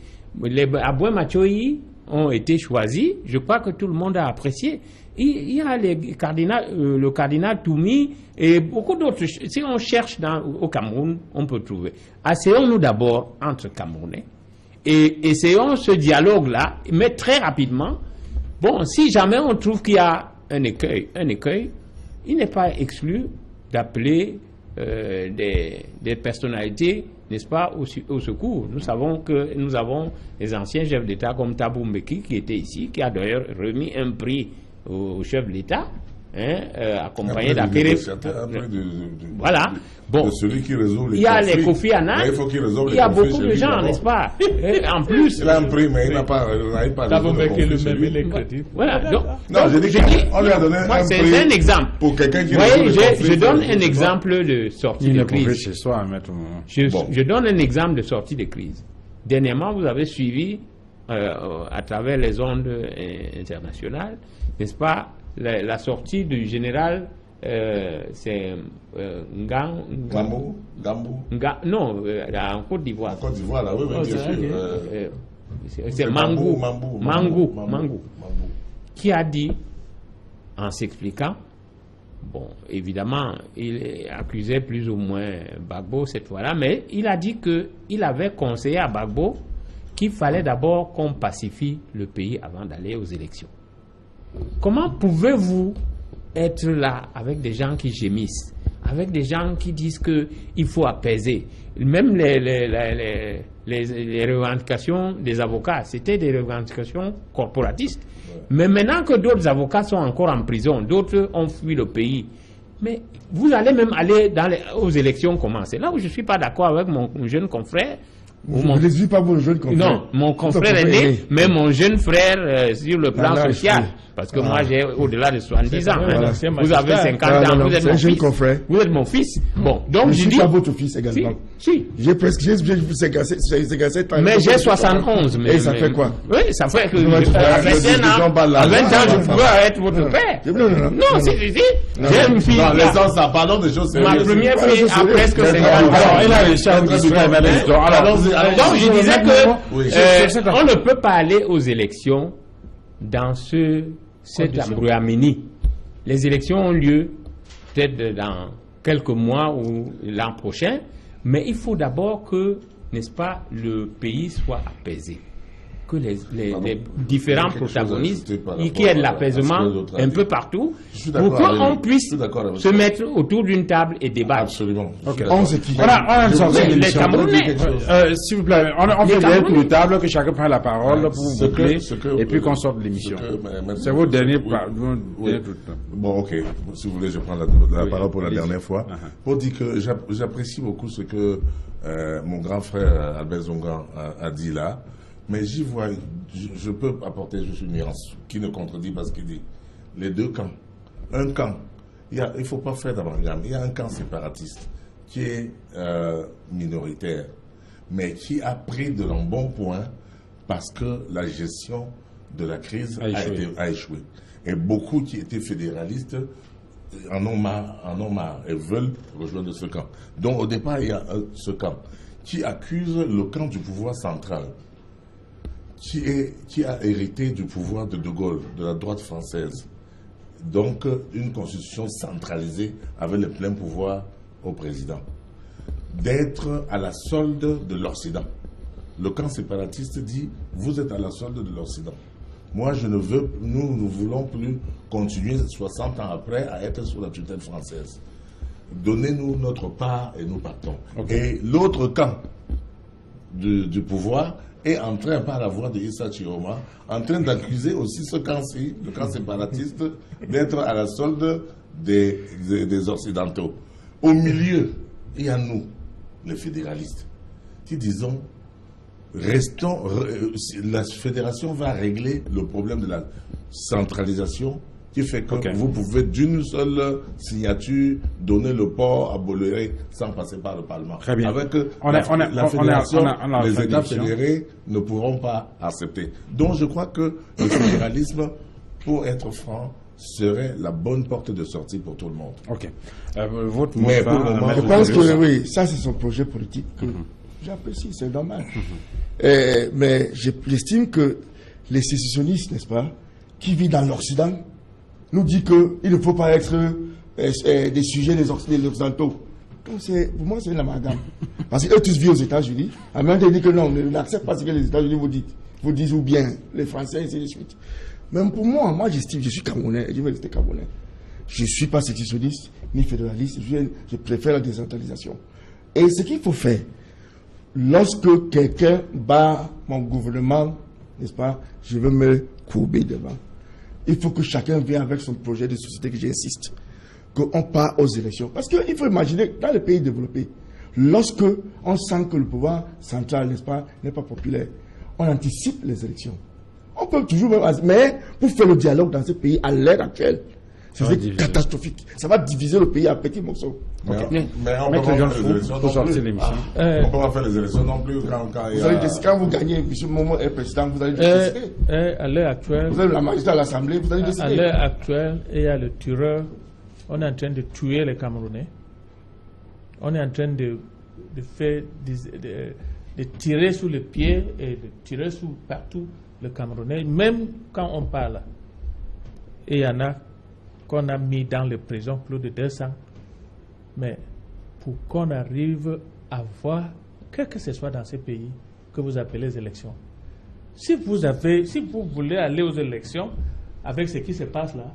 Les Aboué Machoyi ont été choisis. Je crois que tout le monde a apprécié. Il y a le cardinal Toumi et beaucoup d'autres. Si on cherche au Cameroun, on peut trouver. Asseyons-nous d'abord entre Camerounais et essayons ce dialogue-là, mais très rapidement. Bon, si jamais on trouve qu'il y a un écueil, il n'est pas exclu d'appeler des personnalités, n'est-ce pas, au secours. Nous savons que nous avons des anciens chefs d'État comme Thabo Mbeki qui était ici, qui a d'ailleurs remis un prix au chef de l'État, accompagné d'Akere. Voilà. Bon, celui qui résout les il y a les Kofi Annan, il y a beaucoup de gens, n'est-ce pas? En plus, il a un prix, mais il n'a pas résolu les crédits. Voilà. Donc, je dis on lui a donné un prix. C'est un exemple. Pour quelqu'un qui je donne un exemple de sortie de crise. Chez soi, je donne un exemple de sortie de crise. Dernièrement, vous avez suivi à travers les ondes internationales, n'est-ce pas, la sortie du général, c'est Gambou. Non, en Côte d'Ivoire. En Côte d'Ivoire, là, oui, bien sûr. C'est Mangou, qui a dit, en s'expliquant, bon, évidemment, il accusait plus ou moins Gbagbo cette fois-là, mais il a dit qu'il avait conseillé à Gbagbo qu'il fallait d'abord qu'on pacifie le pays avant d'aller aux élections. Comment pouvez-vous être là avec des gens qui gémissent, avec des gens qui disent qu'il faut apaiser? Même les revendications des avocats, c'était des revendications corporatistes. Mais maintenant que d'autres avocats sont encore en prison, d'autres ont fui le pays, mais vous allez même aller aux élections comment? C'est là où je ne suis pas d'accord avec mon jeune confrère. Vous ne les pas vos jeunes confrères. Non, mon confrère est né, mais mon jeune frère sur le plan social. Parce que moi, j'ai au-delà de 70 ans. Hein. Vous avez 50 ans, vous êtes mon fils. Vous êtes mon fils. Bon, donc je dis... Je ne suis pas votre fils également. Si. J'ai presque 57 ans. Mais j'ai 71. Et ça fait quoi? Oui, ça fait que à 21 ans, je pouvais être votre père. Non, si. J'ai une fille. Pardon, des choses Ma première fille a presque 50 ans. Elle a réussi à donc je disais que on ne peut pas aller aux élections dans cette embrouillamini. Les élections ont lieu peut-être dans quelques mois ou l'an prochain, mais il faut d'abord que, n'est-ce pas, le pays soit apaisé. Que les différents protagonistes qui aient de l'apaisement un peu partout pour qu'on puisse se mettre autour d'une table et débattre. Absolument. Okay. On a une sortie de l'émission. S'il vous plaît, on fait des tours de table, que chacun prenne la parole pour vous boucler et puis qu'on sorte de l'émission. C'est votre dernier Bon, ok. Si vous voulez, je prends la parole pour la dernière fois. Pour dire que j'apprécie beaucoup ce que mon grand frère Albert Zonga a dit là. Mais j'y vois, je peux apporter juste une nuance qui ne contredit pas ce qu'il dit. Les deux camps. Un camp, il ne faut pas faire d'amalgame. Il y a un camp séparatiste qui est minoritaire, mais qui a pris de l'embonpoint parce que la gestion de la crise a échoué. Et beaucoup qui étaient fédéralistes en ont marre et veulent rejoindre ce camp. Donc au départ, il y a ce camp qui accuse le camp du pouvoir central, qui a hérité du pouvoir de Gaulle, de la droite française. Donc, une constitution centralisée avec le plein pouvoir au président. D'être à la solde de l'Occident. Le camp séparatiste dit, vous êtes à la solde de l'Occident. Moi, nous ne voulons plus continuer 60 ans après à être sous la tutelle française. Donnez-nous notre part et nous partons. Okay. Et l'autre camp du pouvoir est en train, par la voix de Issa Chiroma, en train d'accuser aussi ce camp-ci, le camp séparatiste, d'être à la solde des Occidentaux. Au milieu, il y a nous, les fédéralistes, qui disons, la fédération va régler le problème de la centralisation qui fait que vous pouvez d'une seule signature donner le port à Bolloré sans passer par le Parlement. Très bien. Avec la fédération, les États fédérés ne pourront pas accepter. Donc je crois que le fédéralisme, pour être franc, serait la bonne porte de sortie pour tout le monde. Ok. Mais pour le moment, je pense que oui, ça c'est son projet politique que j'apprécie, c'est normal. Mais j'estime que les sécessionnistes, n'est-ce pas, qui vivent dans l'Occident, nous dit qu'il ne faut pas être des sujets des Occidentaux. Donc pour moi, c'est une amalgame. Parce qu'eux tous vivent aux États-Unis. En même temps, ils disent que non, on n'accepte pas ce que les États-Unis vous disent, ou bien les Français, et ainsi de suite. Même pour moi, j'estime, je suis Camerounais, et je vais rester Camerounais. Je ne suis pas sécessionniste, ni fédéraliste, je préfère la décentralisation. Et ce qu'il faut faire, lorsque quelqu'un bat mon gouvernement, n'est-ce pas, je veux me courber devant. Il faut que chacun vienne avec son projet de société, que j'insiste, qu'on part aux élections. Parce qu'il faut imaginer, dans les pays développés, lorsque on sent que le pouvoir central, n'est-ce pas, n'est pas populaire, on anticipe les élections. On peut toujours, mais pour faire le dialogue dans ces pays à l'heure actuelle, c'est catastrophique. Ça va diviser le pays à petits morceaux. Mais on ne peut pas faire les élections non plus. On peut pas faire les élections non plus quand vous gagnez, M. Momo est président, vous allez décider. À l'heure actuelle, vous avez la magistrat à l'Assemblée, vous allez décider. À l'heure actuelle, il y a le tueur. On est en train de tuer les Camerounais. On est en train de tirer sous les pieds et de tirer partout le Camerounais. Même quand on parle, il y en a qu'on a mis dans les prisons, plus de 200. Mais pour qu'on arrive à voir, quel que ce soit dans ces pays que vous appelez les élections, si vous voulez aller aux élections avec ce qui se passe là,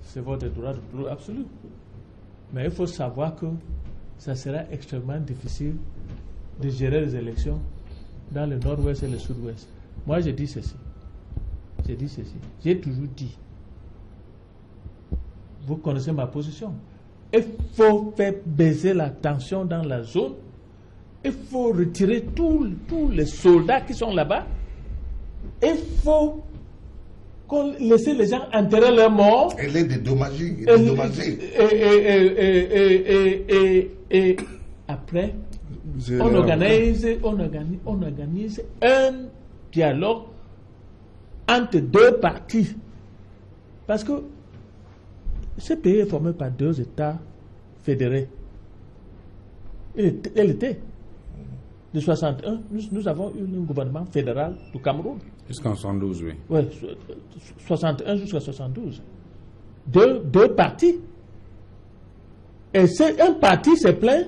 c'est votre droit absolu. Mais il faut savoir que ça sera extrêmement difficile de gérer les élections dans le nord-ouest et le sud-ouest. Moi, j'ai dit ceci. J'ai toujours dit. Vous connaissez ma position. Il faut faire baisser la tension dans la zone. Il faut retirer tous les soldats qui sont là-bas. Il faut laisser les gens enterrer leurs morts. Et les dédommager. Et après, on organise un dialogue entre deux parties. Parce que ce pays est formé par deux États fédérés. Elle était. De 61, nous avons eu un gouvernement fédéral du Cameroun. Jusqu'en 72, oui. Oui, 61 jusqu'à 72. Deux partis. Et un parti s'est plaint.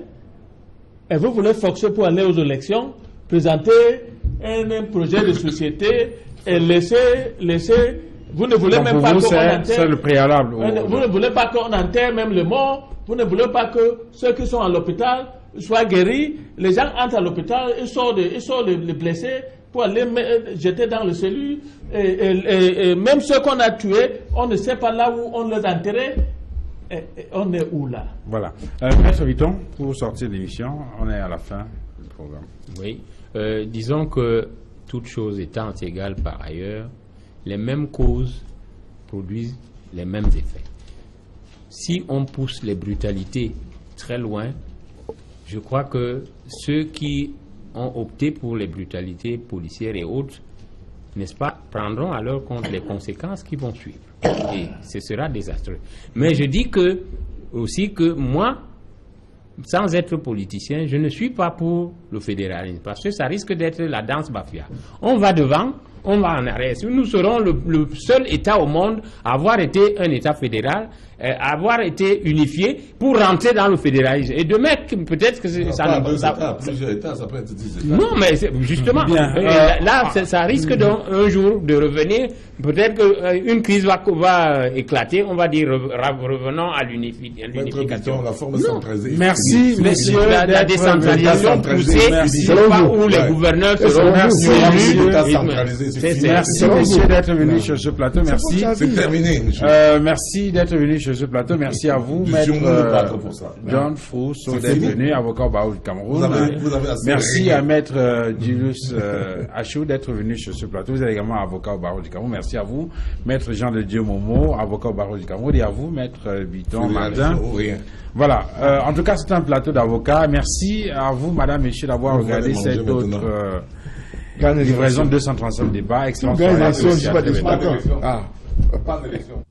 Et vous voulez forcer pour aller aux élections, présenter un projet de société et laisser. Vous ne voulez même pas qu'on enterre. C'est le préalable. Vous ne voulez pas qu'on enterre même les morts. Vous ne voulez pas que ceux qui sont à l'hôpital soient guéris. Les gens entrent à l'hôpital, ils sortent les blessés pour aller jeter dans le cellule. Et même ceux qu'on a tués, on ne sait pas là où on les a enterrés. On est où là? Voilà. Maître Vitton, pour sortir de l'émission, on est à la fin du programme. Oui. Disons que toutes choses étant égales par ailleurs, les mêmes causes produisent les mêmes effets. Si on pousse les brutalités très loin, je crois que ceux qui ont opté pour les brutalités policières et autres, n'est-ce pas, prendront à leur compte les conséquences qui vont suivre. Et ce sera désastreux. Mais je dis aussi que moi, sans être politicien, je ne suis pas pour le fédéralisme, parce que ça risque d'être la danse bafia. On va devant, on va en arrière. Nous serons le seul État au monde à avoir été un État fédéral, à avoir été unifié pour rentrer dans le fédéralisme. Et demain, peut-être que ça ne... Plusieurs États, ça peut être 10 États. Non, mais justement, là, ça risque un jour de revenir. Peut-être qu'une crise va éclater. On va dire, revenons à l'unification. La forme centralisée. Merci, messieurs. La décentralisation poussée, c'est pas où les gouverneurs seront élus. Merci, monsieur, d'être venu sur ce plateau. Merci. C'est terminé, monsieur. Merci d'être venu sur ce plateau. Merci à vous, maître John Fousso, d'être venu, avocat au barreau du Cameroun. Merci à maître Julius Achou d'être venu sur ce plateau. Vous êtes également avocat au barreau du Cameroun. Merci à vous, maître Jean de Dieu Momo, avocat au barreau du Cameroun. Et à vous, maître Biton Martin. Voilà. En tout cas, c'est un plateau d'avocats. Merci à vous, madame, messieurs, d'avoir regardé cette autre livraison de 235 débats. Excellente soirée. Pas d'élection.